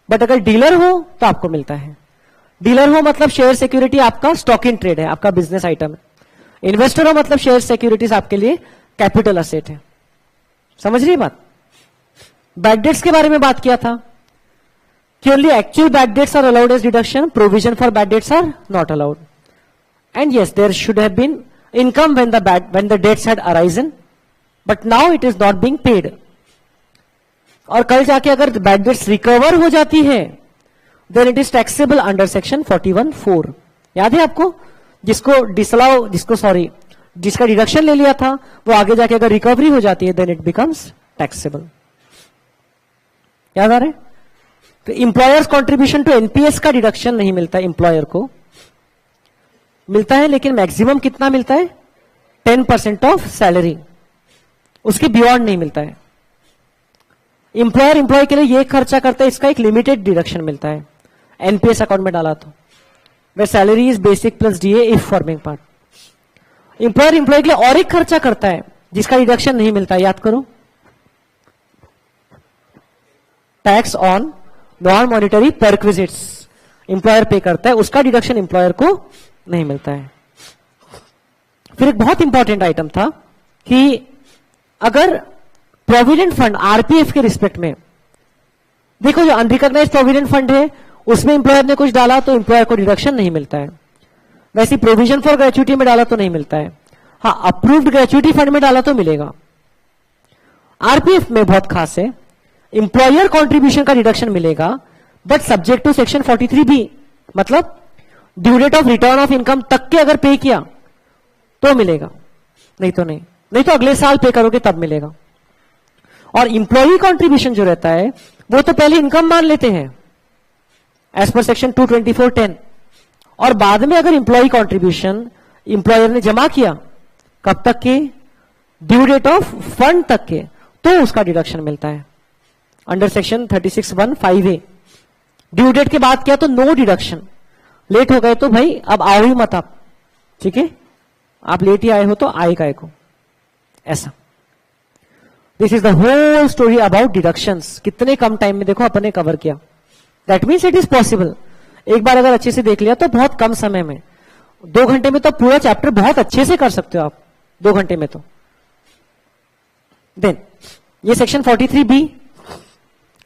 बट अगर डीलर हो तो आपको मिलता है। डीलर हो मतलब शेयर सिक्योरिटी आपका स्टॉक इन ट्रेड है, आपका बिजनेस आइटम है। इन्वेस्टर हो मतलब शेयर सिक्योरिटीज आपके लिए कैपिटल असेट है। समझ रही बात? बैड डेट्स के बारे में बात किया था कि only actual bad debts are allowed as deduction, provision for bad debts are not allowed. And yes, there should have been income when the debts had arisen, but now it is not being paid। और कल जाके अगर bad debts recover हो जाती है then it is taxable under section 41(4)। याद है आपको? जिसका डिडक्शन ले लिया था वो आगे जाके अगर रिकवरी हो जाती है देन इट बिकम्स टैक्सेबल। याद आ रहा है? तो इंप्लॉयर्स कॉन्ट्रीब्यूशन टू एनपीएस का डिडक्शन नहीं मिलता, इंप्लॉयर को मिलता है लेकिन मैक्सिमम कितना मिलता है? 10% ऑफ सैलरी, उसके बियॉन्ड नहीं मिलता है। इंप्लॉयर इंप्लॉय के लिए ये खर्चा करता है, इसका एक लिमिटेड डिडक्शन मिलता है एनपीएस अकाउंट में डाला तो, वे salary is basic plus DA if forming part. Employer employee के लिए और एक खर्चा करता है जिसका डिडक्शन नहीं मिलता, याद करो, tax on non monetary perquisites employer पे करता है, उसका डिडक्शन इंप्लॉयर को नहीं मिलता है। फिर एक बहुत इंपॉर्टेंट आइटम था कि अगर प्रोविडेंट फंड आरपीएफ के रिस्पेक्ट में, देखो जो अनरिकॉग्नाइज्ड प्रोविडेंट फंड है उसमें इंप्लॉयर ने कुछ डाला तो इंप्लॉयर को डिडक्शन नहीं मिलता है। वैसे प्रोविजन फॉर ग्रेच्युटी में डाला तो नहीं मिलता है। हाँ, अप्रूव्ड ग्रेच्युटी फंड में डाला तो मिलेगा। आरपीएफ में बहुत खास है, इंप्लॉयर कॉन्ट्रीब्यूशन का डिडक्शन मिलेगा but subject to section 43B, मतलब due date of return of income तक के अगर पे किया तो मिलेगा, नहीं तो अगले साल पे करोगे तब मिलेगा। और इंप्लॉई कॉन्ट्रीब्यूशन जो रहता है वो तो पहले इनकम मान लेते हैं एज पर सेक्शन 224(10), और बाद में अगर इंप्लॉई कॉन्ट्रीब्यूशन इंप्लॉयर ने जमा किया कब तक के? ड्यू डेट ऑफ फंड तक के, तो उसका डिडक्शन मिलता है under section 36(1)(5)(a)। Due date के बाद किया तो नो डिडक्शन, लेट हो गए तो भाई अब आओ ही मत आप, ठीक है, आप लेट ही आए हो तो आए काय को, ऐसा। This is the whole story about deductions. कितने कम टाइम में देखो अपने कवर किया। That means it is possible. एक बार अगर अच्छे से देख लिया तो बहुत कम समय में, 2 घंटे में तो पूरा चैप्टर बहुत अच्छे से कर सकते हो आप, 2 घंटे में तो। देन ये सेक्शन 43B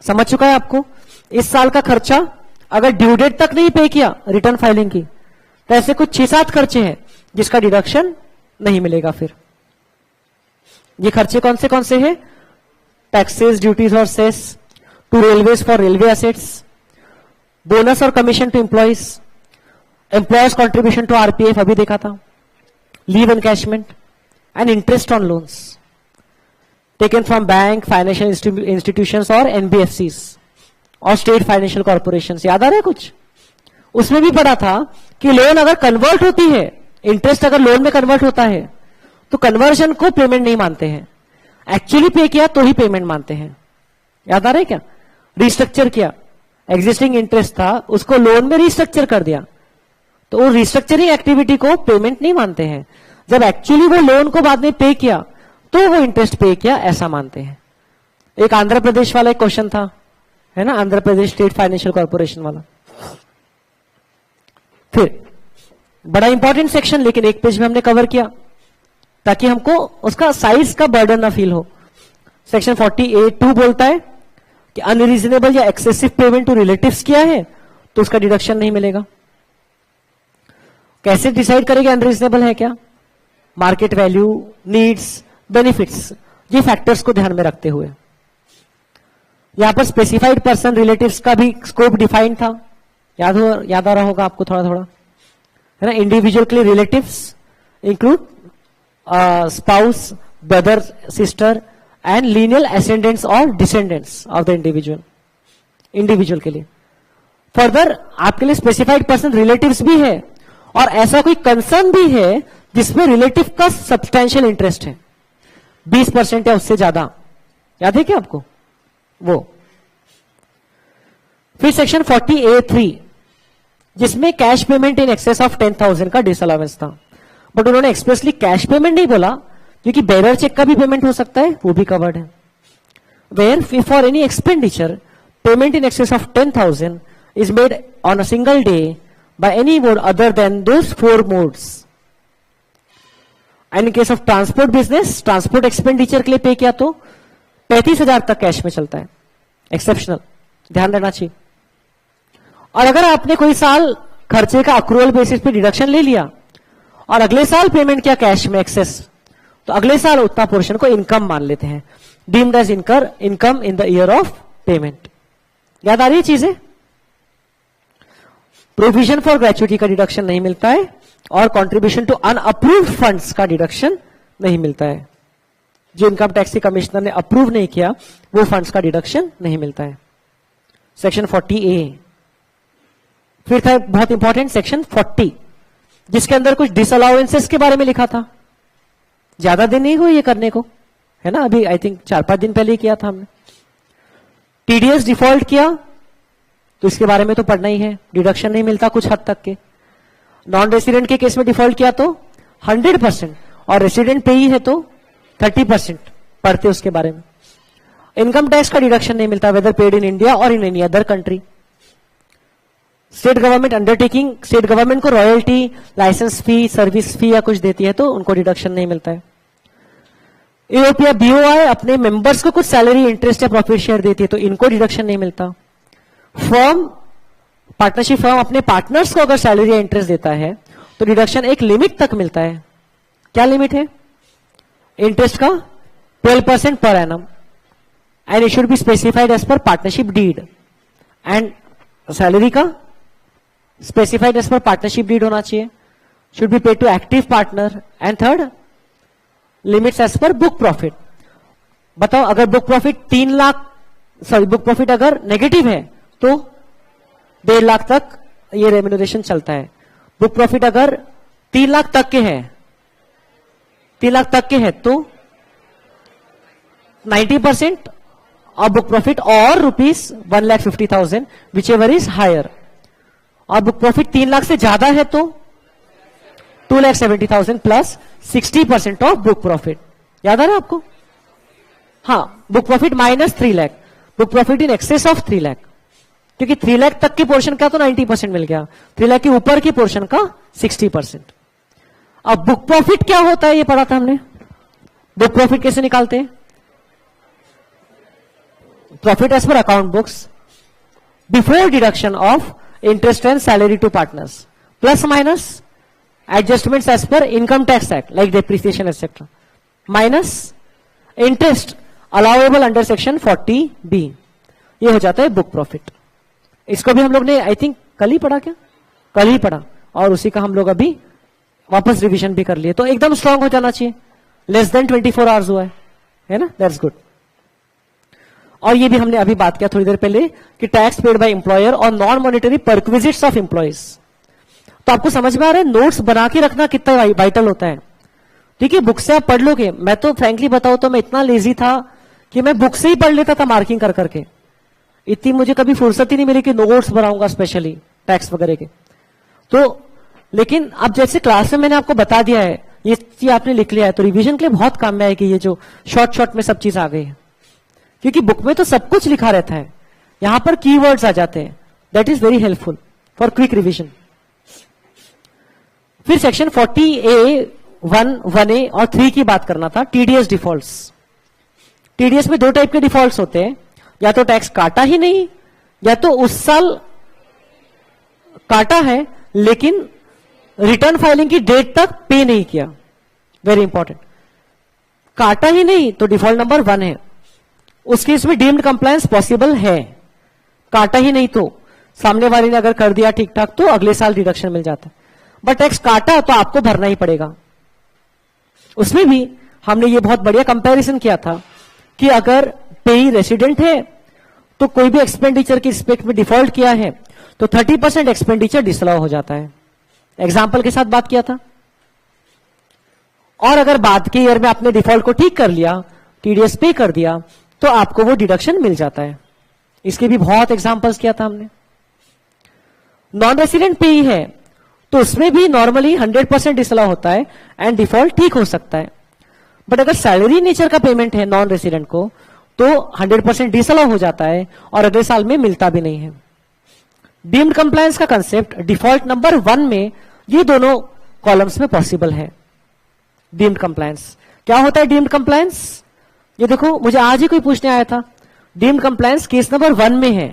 समझ चुका है आपको। इस साल का खर्चा अगर ड्यू डेट तक नहीं पे किया रिटर्न फाइलिंग की, तो ऐसे कुछ 6-7 खर्चे हैं जिसका डिडक्शन नहीं मिलेगा। फिर ये खर्चे कौन से हैं? टैक्सेस, ड्यूटीज और cess, to railways for railway assets, bonus और commission to employees, employer's contribution to RPF अभी देखा था, leave encashment and interest on loans taken from bank, financial institutions और एनबीएफसीज और स्टेट फाइनेंशियल कॉर्पोरेशंस। याद आ रहा है कुछ? उसमें भी पढ़ा था कि लोन अगर कन्वर्ट होती है इंटरेस्ट अगर लोन में कन्वर्ट होता है तो कन्वर्जन को पेमेंट नहीं मानते हैं, एक्चुअली पे किया तो ही पेमेंट मानते हैं। याद आ रहा है क्या? रिस्ट्रक्चर किया, एग्जिस्टिंग इंटरेस्ट था उसको लोन में रिस्ट्रक्चर कर दिया, तो वो रिस्ट्रक्चरिंग एक्टिविटी को पेमेंट नहीं मानते हैं। जब एक्चुअली वो लोन को बाद में पे किया तो वो इंटरेस्ट पे किया, ऐसा मानते हैं। एक आंध्र प्रदेश वाला एक क्वेश्चन था, है ना, Andhra Pradesh state financial corporation वाला। फिर बड़ा इंपॉर्टेंट सेक्शन, लेकिन एक पेज में हमने कवर किया ताकि हमको उसका साइज का बर्डन ना फील हो। सेक्शन 48(2) बोलता है कि अनरीजनेबल या एक्सेसिव पेमेंट टू रिलेटिव्स किया है तो उसका डिडक्शन नहीं मिलेगा। कैसे डिसाइड करेंगे अनरीजनेबल है क्या? मार्केट वैल्यू, नीड्स, बेनिफिट्स, ये फैक्टर्स को ध्यान में रखते हुए। यहां पर स्पेसिफाइड पर्सन रिलेटिव्स का भी स्कोप डिफाइंड था, याद आ रहा होगा आपको थोड़ा थोड़ा, है ना। इंडिविजुअल के लिए relatives include spouse, brother, sister and lineal ascendants और डिसेंडेंट्स ऑफ द इंडिविजुअल के लिए। फर्दर आपके लिए स्पेसिफाइड पर्सन रिलेटिव्स भी है और ऐसा कोई कंसर्न भी है जिसमें रिलेटिव का सब्सटैंशियल इंटरेस्ट है, 20% या उससे ज्यादा। याद है क्या आपको वो? फिर सेक्शन 40(a)(3) जिसमें cash payment in excess of 10,000 का डिसअलाउंस था, बट उन्होंने एक्सप्रेसली कैश पेमेंट नहीं बोला क्योंकि बेरर चेक का भी पेमेंट हो सकता है, वो भी कवर्ड है। Where for any expenditure payment in excess of 10,000 is made on a single day by any mode other than those 4 modes. And in case of transport business, transport expenditure के लिए पे किया तो 35,000 तक कैश में चलता है, एक्सेप्शनल, ध्यान रखना चाहिए। और अगर आपने कोई साल खर्चे का अक्रूवल बेसिस पे डिडक्शन ले लिया और अगले साल पेमेंट किया कैश में एक्सेस, तो अगले साल उतना पोर्शन को इनकम मान लेते हैं, deemed as income in the year of payment. याद आ रही है चीजें? प्रोविजन फॉर ग्रेचुइटी का डिडक्शन नहीं मिलता है और कंट्रीब्यूशन टू अनअप्रूव्ड फंड्स का डिडक्शन नहीं मिलता है। जो इनकम टैक्स के कमिश्नर ने अप्रूव नहीं किया वो फंड्स का डिडक्शन नहीं मिलता है। Section 40(a). फिर था बहुत इंपॉर्टेंट सेक्शन 40 जिसके अंदर कुछ डिसअलाउंसेस के बारे में लिखा था। ज्यादा दिन नहीं हुए ये करने को, है ना, अभी आई थिंक 4-5 दिन पहले ही किया था हमने। टीडीएस डिफॉल्ट किया तो इसके बारे में तो पढ़ना ही है, डिडक्शन नहीं मिलता कुछ हद तक के। नॉन रेसिडेंट के केस में डिफॉल्ट किया तो 100% और रेसिडेंट पे ही है तो 30% पढ़ते उसके बारे में। इनकम टैक्स का डिडक्शन नहीं मिलता वेदर पेड इन इंडिया और in any other country. State government undertaking, state government को रॉयल्टी, लाइसेंस फी, सर्विस फी या कुछ देती है तो उनको डिडक्शन नहीं मिलता है। यूरोपिया बीओआई अपने मेंबर्स को कुछ सैलरी, इंटरेस्ट या प्रॉफिट शेयर देती है तो इनको डिडक्शन नहीं मिलता। फर्म, पार्टनरशिप फर्म अपने पार्टनर्स को अगर सैलरी या इंटरेस्ट देता है तो डिडक्शन एक लिमिट तक मिलता है। क्या लिमिट है? इंटरेस्ट का 12% per annum and it should be specified as per partnership deed. And salary का specified as per partnership deed होना चाहिए, should be paid to active partner. And third, limits as per book profit. बताओ अगर book profit 3 lakh, sorry book profit अगर negative है तो 1.5 लाख तक ये रेम्यूनरेशन चलता है। बुक प्रॉफिट अगर 3 लाख तक के हैं, 3 लाख तक के हैं तो 90% और बुक प्रॉफिट और ₹1,50,000 विच एवर इज हायर। और बुक प्रॉफिट 3 लाख से ज्यादा है तो 2,70,000 प्लस 60% ऑफ बुक प्रॉफिट। याद आ रहा है आपको? हाँ, book profit minus 3 lakh, book profit in excess of 3 lakh, क्योंकि 3 लाख तक के पोर्शन का तो 90% मिल गया, 3 लाख के ऊपर के पोर्शन का 60%। अब बुक प्रॉफिट क्या होता है ये पढ़ा था हमने। बुक प्रॉफिट कैसे निकालते हैं? Profit as per account books before deduction of interest and salary to partners plus minus adjustments as per income tax act like depreciation etcetera minus interest allowable under section 40(b). ये हो जाता है book profit. इसको भी हम लोग ने I think कल ही पढ़ा, क्या कल ही पढ़ा, और उसी का हम लोग अभी वापस रिवीजन भी कर लिए। तो एकदम स्ट्रांग हो जाना चाहिए, लेस देन 24 आवर्स हुआ है ना, दैट्स गुड। और ये भी हमने अभी बात किया थोड़ी देर पहले कि टैक्स पेड बाय एम्प्लॉयर और non monetary perquisites of employees. तो आपको समझ में आ रहा है नोट्स बना के रखना कितना वाइटल होता है। ठीक है, बुक से आप पढ़ लोगे। मैं तो फ्रैंकली बताऊं तो मैं इतना लेजी था कि मैं बुक से ही पढ़ लेता था मार्किंग कर करके। इतनी मुझे कभी फुर्सत ही नहीं मिली कि नोट्स बनाऊंगा स्पेशली टैक्स वगैरह के। तो लेकिन अब जैसे क्लास में मैंने आपको बता दिया है, ये चीज आपने लिख लिया है, तो रिवीजन के लिए बहुत काम में आएगी ये जो शॉर्ट में सब चीज आ गई है। क्योंकि बुक में तो सब कुछ लिखा रहता है, यहां पर कीवर्ड्स आ जाते हैं। That is very helpful for quick revision. फिर सेक्शन 40A 1A और 3 की बात करना था, टीडीएस डिफॉल्ट्स। टीडीएस में 2 टाइप के डिफॉल्ट्स होते हैं, या तो टैक्स काटा ही नहीं, या तो उस साल काटा है लेकिन रिटर्न फाइलिंग की डेट तक पे नहीं किया। वेरी इंपॉर्टेंट, काटा ही नहीं तो डिफॉल्ट नंबर 1 है। उस केस में डीम्ड कंप्लायंस पॉसिबल है। काटा ही नहीं तो सामने वाले ने अगर कर दिया ठीक ठाक तो अगले साल डिडक्शन मिल जाता है। बट टैक्स काटा तो आपको भरना ही पड़ेगा। उसमें भी हमने ये बहुत बढ़िया कंपैरिजन किया था कि अगर पेई रेसिडेंट है तो कोई भी एक्सपेंडिचर के रिस्पेक्ट में डिफॉल्ट किया है तो 30% एक्सपेंडिचर डिसअलाउ हो जाता है। एग्जाम्पल के साथ बात किया था। और अगर बाद के ईयर में आपने डिफॉल्ट को ठीक कर लिया, टीडीएस पे कर दिया, तो आपको वो डिडक्शन मिल जाता है। इसके भी बहुत एग्जाम्पल्स किया था हमने। नॉन रेसिडेंट पेई है तो उसमें भी नॉर्मली 100% डिसअलाउ होता है एंड डिफॉल्ट ठीक हो सकता है। बट अगर सैलरी नेचर का पेमेंट है नॉन रेसिडेंट को तो 100% डिसअलाउ हो जाता है और अगले साल में मिलता भी नहीं है। डीम्ड कंप्लायंस का कंसेप्ट डिफॉल्ट नंबर 1 में ये दोनों कॉलम्स में पॉसिबल है। डीम्ड कंप्लायंस क्या होता है? डीम्ड कंप्लायंस ये देखो, मुझे आज ही कोई पूछने आया था। डीम्ड कंप्लायंस केस नंबर 1 में है,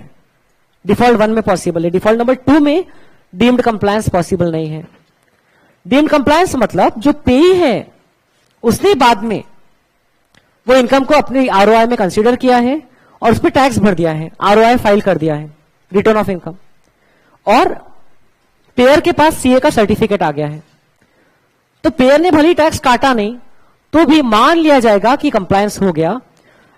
डिफॉल्ट 1 में पॉसिबल है। डिफॉल्ट नंबर 2 में डीम्ड कंप्लायंस पॉसिबल नहीं है। डीम्ड कंप्लायंस मतलब जो पेई है उसने बाद में वो इनकम को अपनी आरओआई में कंसीडर किया है और उस पर टैक्स भर दिया है, आरओआई फाइल कर दिया है, रिटर्न ऑफ इनकम, और पेयर के पास सीए का सर्टिफिकेट आ गया है। तो पेयर ने भले टैक्स काटा नहीं तो भी मान लिया जाएगा कि कंप्लायंस हो गया,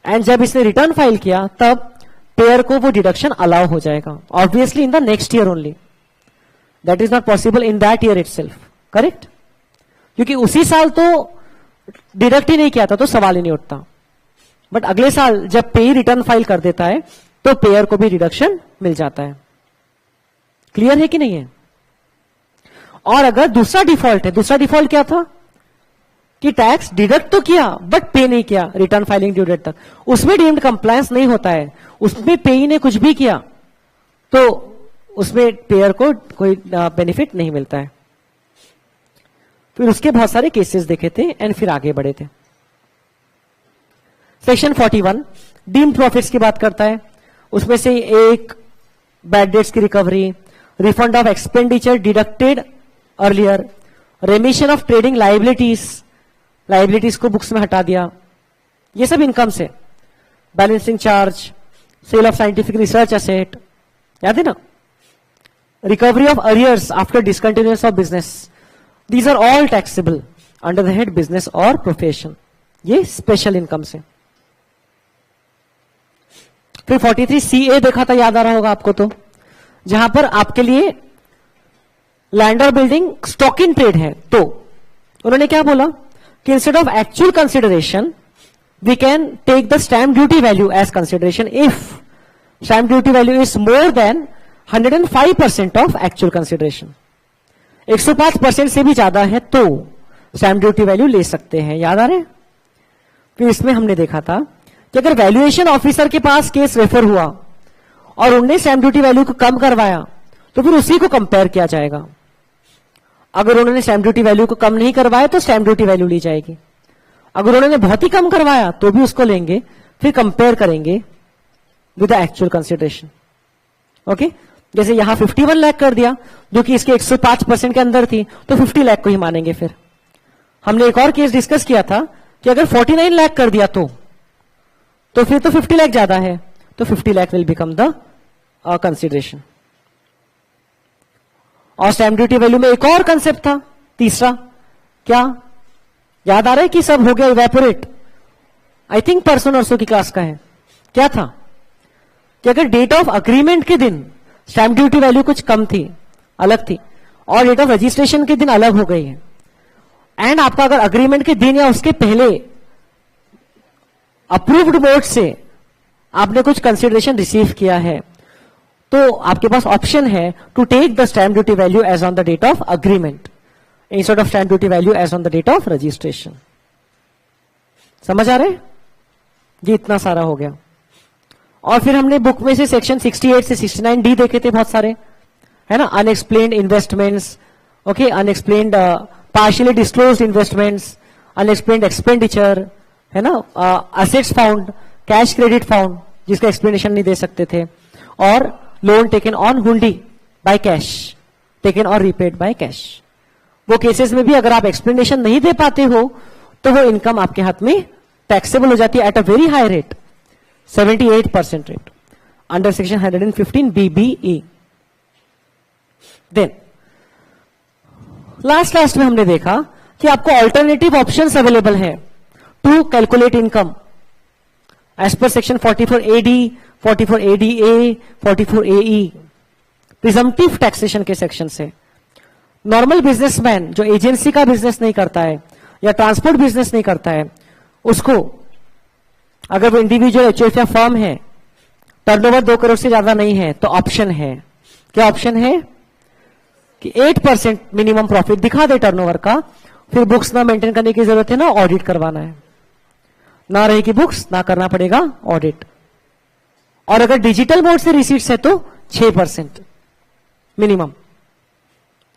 एंड जब इसने रिटर्न फाइल किया तब पेयर को वो डिडक्शन अलाउ हो जाएगा। Obviously in the next year only, that is not possible in that year itself. Correct? क्योंकि उसी साल तो डिडक्ट ही नहीं किया था तो सवाल ही नहीं उठता। बट अगले साल जब पे रिटर्न फाइल कर देता है तो पेयर को भी डिडक्शन मिल जाता है। क्लियर है कि नहीं है? और अगर दूसरा डिफॉल्ट है, दूसरा डिफॉल्ट क्या था कि टैक्स डिडक्ट तो किया बट पे नहीं किया रिटर्न फाइलिंग ड्यू डेट तक, उसमें डीम्ड कंप्लायंस नहीं होता है। उसमें पेई ने कुछ भी किया तो उसमें पेयर को कोई बेनिफिट नहीं मिलता है। फिर उसके बहुत सारे केसेस देखे थे एंड फिर आगे बढ़े थे। सेक्शन 41 डीम्ड प्रॉफिट्स की बात करता है। उसमें से एक बैड डेट्स की recovery, refund of expenditure deducted earlier, remission of trading liabilities को बुक्स में हटा दिया, ये सब इनकम से। Balancing charge, sale of scientific research asset, याद है ना? Recovery of arrears after discontinuance of business, these are all taxable under the head business or profession। ये स्पेशल इनकम से। फिर 43CA देखा था, याद आ रहा होगा आपको, तो जहां पर आपके लिए लैंड और बिल्डिंग स्टॉक इन ट्रेड है, तो उन्होंने क्या बोला कि instead of actual consideration we can take the stamp duty value as consideration if stamp duty value is more than 105% of actual consideration. 105% से भी ज्यादा है तो स्टैम्प ड्यूटी वैल्यू ले सकते हैं। याद आ रहे? फिर इसमें हमने देखा था कि अगर वैल्यूएशन ऑफिसर के पास केस रेफर हुआ और उन्होंने स्टैम्प ड्यूटी वैल्यू को कम करवाया तो फिर उसी को कंपेयर किया जाएगा। अगर उन्होंने स्टैम्प ड्यूटी वैल्यू को कम नहीं करवाया तो स्टैम्प ड्यूटी वैल्यू ली जाएगी। अगर उन्होंने बहुत ही कम करवाया तो भी उसको लेंगे, फिर कंपेयर करेंगे with the actual consideration. Okay, जैसे यहां 51 लाख कर दिया जो कि इसके 105% के अंदर थी, तो 50 लाख को ही मानेंगे। फिर हमने एक और केस डिस्कस किया था कि अगर 49 लाख कर दिया तो फिर तो 50 लाख ज्यादा है, तो 50 lakh will become the consideration. और स्टैम्प ड्यूटी वैल्यू में एक और कंसेप्ट था, तीसरा, क्या याद आ रहा है कि सब हो गया इवेपोरेट? आई थिंक परसों नरसों की क्लास का है। क्या था कि अगर डेट ऑफ अग्रीमेंट के दिन स्टैम्प ड्यूटी वैल्यू कुछ कम थी, अलग थी, और डेट ऑफ रजिस्ट्रेशन के दिन अलग हो गई है, एंड आपका अगर अग्रीमेंट के दिन या उसके पहले अप्रूव्ड बोर्ड से आपने कुछ कंसिडरेशन रिसीव किया है, तो आपके पास ऑप्शन है to take the stamp duty value as on the date of agreement instead of stamp duty value as on the date of registration. समझ आ रहे हैं जी? इतना सारा हो गया। और फिर हमने बुक में से सेक्शन 68 से 69D देखे थे बहुत सारे, है ना, unexplained investments, okay, unexplained partially disclosed investments, unexplained expenditure, है ना, assets found, cash credit found जिसका एक्सप्लेनेशन नहीं दे सकते थे, और लोन टेकन ऑन हुंडी बाय कैश, टेकन और रीपेड बाय कैश। वो केसेस में भी अगर आप एक्सप्लेनेशन नहीं दे पाते हो तो वो इनकम आपके हाथ में टैक्सेबल हो जाती है at a very high rate, 78% rate under section 115 BBE। Then last में हमने देखा कि आपको ऑल्टरनेटिव ऑप्शंस अवेलेबल है to calculate income as per section 44AD, 44ADA, 44AE, presumptive taxation के सेक्शन से। नॉर्मल बिजनेसमैन जो एजेंसी का बिजनेस नहीं करता है या ट्रांसपोर्ट बिजनेस नहीं करता है, उसको अगर वो इंडिविजुअल एचयूएफ या फर्म है, टर्नओवर 2 करोड़ से ज्यादा नहीं है, तो ऑप्शन है, क्या ऑप्शन है कि 8% मिनिमम प्रॉफिट दिखा दे टर्नओवर का, फिर बुक्स ना मेंटेन करने की जरूरत है, ना ऑडिट करवाना है, ना रहेगी बुक्स, ना करना पड़ेगा ऑडिट। और अगर डिजिटल मोड से रिसीट्स है तो 6% मिनिमम,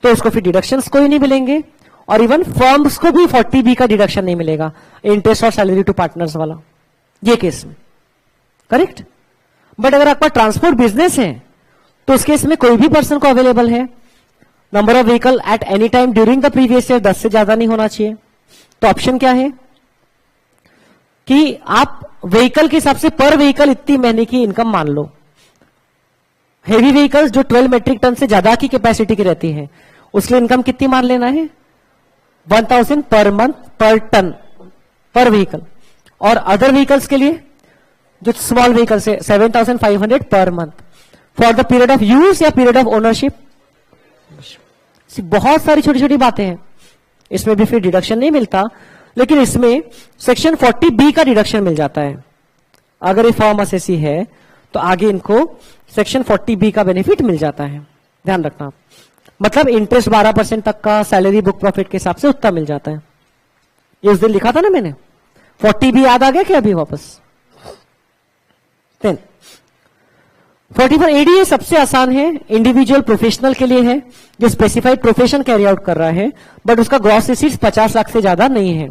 तो उसको फिर डिडक्शंस कोई नहीं मिलेंगे, और इवन फर्म्स को भी 40B का डिडक्शन नहीं मिलेगा, इंटरेस्ट और सैलरी टू पार्टनर्स वाला, ये केस में, करेक्ट। बट अगर आपका ट्रांसपोर्ट बिजनेस है तो उस केस में कोई भी पर्सन को अवेलेबल है, number of vehicle at any time during the previous year 10 से ज्यादा नहीं होना चाहिए। तो ऑप्शन क्या है कि आप व्हीकल के हिसाब से पर व्हीकल इतनी महीने की इनकम मान लो। हेवी व्हीकल्स जो 12 मेट्रिक टन से ज्यादा की कैपेसिटी की रहती है, उसके लिए इनकम कितनी मान लेना है, 1000 पर मंथ पर टन पर व्हीकल। और अदर व्हीकल्स के लिए जो स्मॉल व्हीकल्स है 7500 per month for the period of use या पीरियड ऑफ ओनरशिप। बहुत सारी छोटी छोटी बातें हैं, इसमें भी फिर डिडक्शन नहीं मिलता, लेकिन इसमें सेक्शन 40B का डिडक्शन मिल जाता है। अगर ये फर्म असेसी है तो आगे इनको सेक्शन 40B का बेनिफिट मिल जाता है, ध्यान रखना। मतलब इंटरेस्ट 12% तक का सैलरी बुक प्रॉफिट के हिसाब से उतना मिल जाता है। ये उस दिन लिखा था ना मैंने, 40B याद आ गया क्या अभी वापस? 44AD सबसे आसान है, इंडिविजुअल प्रोफेशनल के लिए है जो स्पेसिफाइड प्रोफेशन कैरी आउट कर रहा है, बट उसका ग्रॉस रिसीट्स 50 लाख से ज्यादा नहीं है।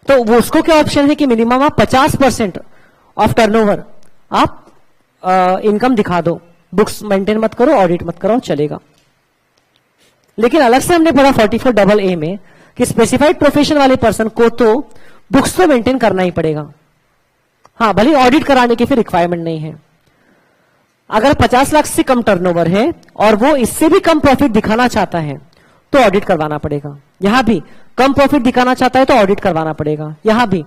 तो वो उसको क्या ऑप्शन है कि मिनिमम आप 50% ऑफ टर्नओवर आप इनकम दिखा दो, बुक्स मेंटेन मत करो, ऑडिट मत करो, चलेगा। लेकिन अलग से हमने पढ़ा 44AA में कि स्पेसिफाइड प्रोफेशन वाले पर्सन को तो बुक्स तो मेंटेन करना ही पड़ेगा, हाँ, भले ऑडिट कराने की फिर रिक्वायरमेंट नहीं है। अगर 50 लाख से कम टर्नओवर है और वो इससे भी कम प्रॉफिट दिखाना चाहता है तो ऑडिट करवाना पड़ेगा। यहां भी कम प्रॉफिट दिखाना चाहता है तो ऑडिट करवाना पड़ेगा, यहां भी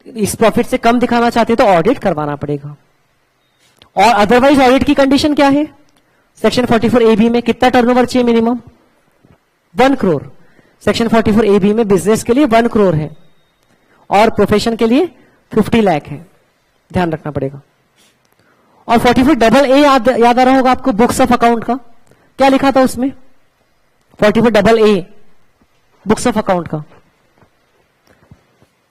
इस प्रॉफिट से कम दिखाना चाहते हैं तो ऑडिट करवाना पड़ेगा। और अदरवाइज ऑडिट की कंडीशन क्या है, सेक्शन 44AB में कितना टर्नओवर चाहिए मिनिमम, 1 करोड़। सेक्शन 44AB में बिजनेस के लिए 1 करोड़ है और प्रोफेशन के लिए 50 लाख है, ध्यान रखना पड़ेगा। और 44AA याद आ रहा होगा आपको, बुक्स ऑफ अकाउंट का क्या लिखा था उसमें, 44AA बुक्स ऑफ अकाउंट का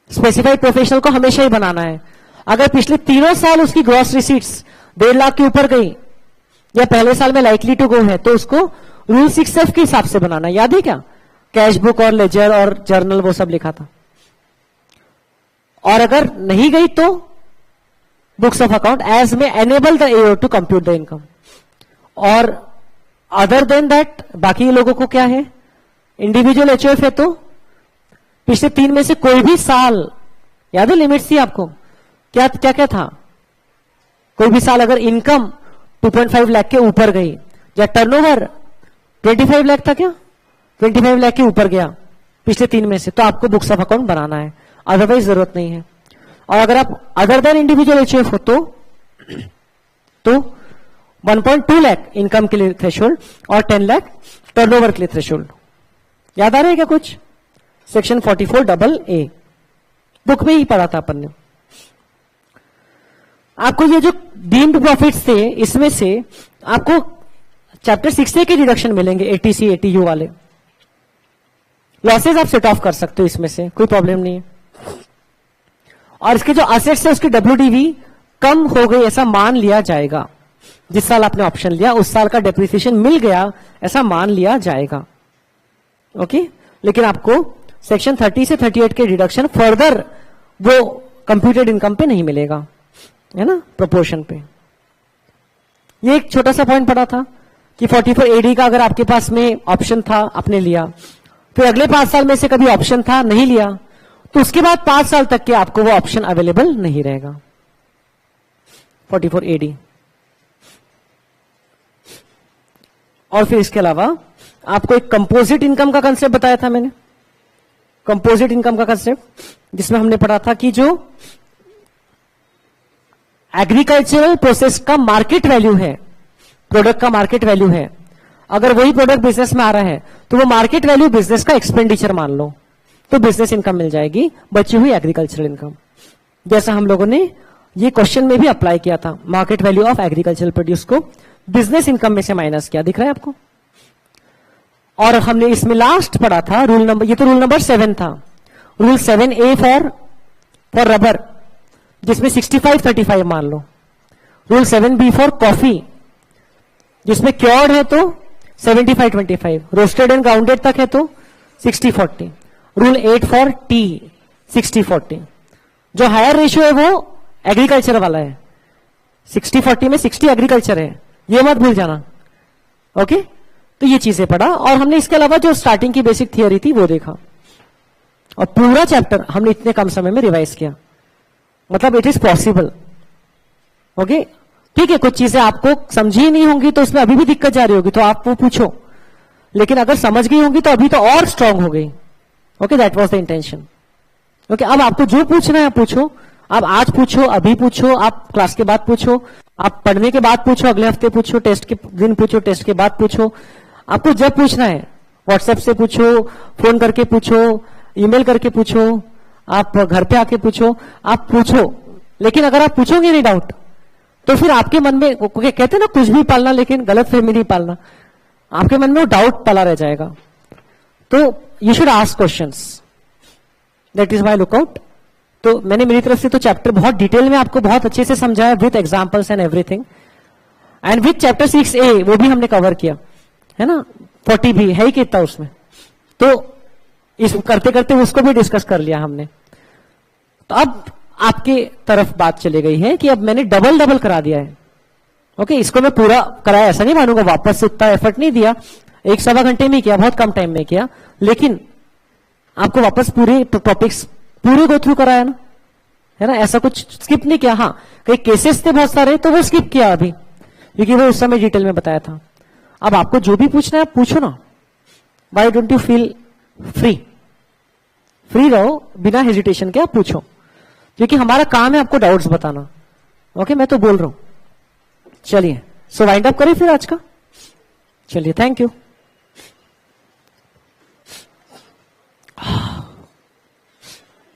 स्पेसिफाइड प्रोफेशनल को हमेशा ही बनाना है। अगर पिछले 3 साल उसकी ग्रॉस रिसीट्स 1.5 लाख के ऊपर गई या पहले साल में लाइकली टू गो है तो उसको रूल 6F के हिसाब से बनाना है, याद है क्या, कैश बुक और लेजर और जर्नल वो सब लिखा था। और अगर नहीं गई तो बुक्स ऑफ अकाउंट एज में enable the AO to compute the income. और अदर देन दैट बाकी लोगों को क्या है, इंडिविजुअल एचओएफ है तो पिछले 3 में से कोई भी साल, याद है लिमिट थी आपको, क्या क्या क्या था, कोई भी साल अगर इनकम 2.5 लाख के ऊपर गई या टर्नओवर 25 लाख था, क्या 25 लाख के ऊपर गया पिछले 3 में से, तो आपको बुक्स ऑफ अकाउंट बनाना है, अदरवाइज जरूरत नहीं है। और अगर आप अदर देन इंडिविजुअल एचओएफ हो तो 1.2 लाख इनकम के लिए थ्रेशोल्ड और 10 लाख टर्नओवर के लिए थ्रेशोल्ड। याद आ रहा है क्या कुछ? सेक्शन 44AA बुक में ही पढ़ा था अपन ने। आपको ये जो डीम्ड प्रॉफिट्स थे, इसमें से आपको चैप्टर 6A के डिडक्शन मिलेंगे, ATC ATU वाले। लॉसेज आप सेट ऑफ कर सकते हो इसमें से, कोई प्रॉब्लम नहीं है। और इसके जो असेट्स है उसकी WDV कम हो गई ऐसा मान लिया जाएगा। जिस साल आपने ऑप्शन लिया उस साल का डेप्रिसिएशन मिल गया ऐसा मान लिया जाएगा। ओके, लेकिन आपको सेक्शन 30 से 38 के डिडक्शन फर्दर वो कंप्यूटेड इनकम पे नहीं मिलेगा, है ना, प्रोपोर्शन पे। ये एक छोटा सा पॉइंट पड़ा था कि 44AD का अगर आपके पास में ऑप्शन था, आपने लिया, फिर अगले 5 साल में से कभी ऑप्शन था, नहीं लिया, तो उसके बाद 5 साल तक के आपको वो ऑप्शन अवेलेबल नहीं रहेगा। 44AD। और फिर इसके अलावा आपको एक कंपोजिट इनकम का कंसेप्ट बताया था मैंने, कंपोजिट इनकम का कंसेप्ट, जिसमें हमने पढ़ा था कि जो एग्रीकल्चरल प्रोसेस का मार्केट वैल्यू है, प्रोडक्ट का मार्केट वैल्यू है, अगर वही प्रोडक्ट बिजनेस में आ रहा है तो वो मार्केट वैल्यू बिजनेस का एक्सपेंडिचर मान लो, तो बिजनेस इनकम मिल जाएगी, बची हुई एग्रीकल्चरल इनकम। जैसा हम लोगों ने ये क्वेश्चन में भी अप्लाई किया था, market value of agricultural produce को बिजनेस इनकम में से माइनस किया, दिख रहा है आपको। और हमने इसमें लास्ट पढ़ा था रूल नंबर, ये तो रूल नंबर 7 था, रूल 7A फॉर रबर, जिसमें 65-35 मान लो। रूल 7B फॉर कॉफी, जिसमें क्योर्ड है तो 75-25, रोस्टेड एंड ग्राउंडेड तक है तो 60-40। Rule 8 for T 60-40। जो हायर रेशियो है वो एग्रीकल्चर वाला है, 60-40 में 60 एग्रीकल्चर है, ये मत भूल जाना। ओके, तो ये चीजें पढ़ा। और हमने इसके अलावा जो स्टार्टिंग की बेसिक थियरी थी वो देखा, और पूरा चैप्टर हमने इतने कम समय में रिवाइज किया, मतलब इट इज पॉसिबल। ओके, ठीक है, कुछ चीजें आपको समझी नहीं होंगी तो उसमें अभी भी दिक्कत जा रही होगी तो आप वो पूछो, लेकिन अगर समझ गई होंगी तो अभी तो और स्ट्रांग हो गई। Okay, that was the intention. Okay, अब आपको जो पूछना है पूछो, आप आज पूछो, अभी पूछो, आप क्लास के बाद पूछो, आप पढ़ने के बाद पूछो, अगले हफ्ते पूछो, टेस्ट के दिन पूछो, टेस्ट के बाद पूछो, आपको जब पूछना है व्हाट्सएप से पूछो, फोन करके पूछो, ईमेल करके पूछो, आप घर पे आके पूछो, आप पूछो। लेकिन अगर आप पूछोगे नहीं डाउट तो फिर आपके मन में कहते हैं ना, कुछ भी पालना लेकिन गलत फहमी नहीं पालना, आपके मन में वो डाउट पला रह जाएगा। तो you should ask questions, that is my lookout. तो मैंने मेरी तरफ से तो चैप्टर बहुत डिटेल में आपको बहुत अच्छे से समझाया with examples and everything, and with chapter 6A वो भी हमने कवर किया, है ना, 40 भी है ही कितना उसमें, तो इस करते करते उसको भी डिस्कस कर लिया हमने। तो अब आपके तरफ बात चली गई है कि अब मैंने डबल करा दिया है। ओके, इसको मैं पूरा कराया ऐसा नहीं मानूंगा, वापस से उतना एफर्ट नहीं दिया, 1-1.25 घंटे में किया, बहुत कम टाइम में किया, लेकिन आपको वापस पूरे टॉपिक्स पूरे गो थ्रू कराया ना, है ना, ऐसा कुछ स्किप नहीं किया। हाँ, कई केसेस थे बहुत सारे तो वो स्किप किया अभी, क्योंकि वो उस समय डिटेल में बताया था। अब आपको जो भी पूछना है आप पूछो ना, why don't you feel free रहो, बिना हेजिटेशन के आप पूछो, क्योंकि हमारा काम है आपको डाउट्स बताना। ओके, मैं तो बोल रहा हूं। चलिए, सो वाइंड अप करें फिर आज का। चलिए, थैंक यू।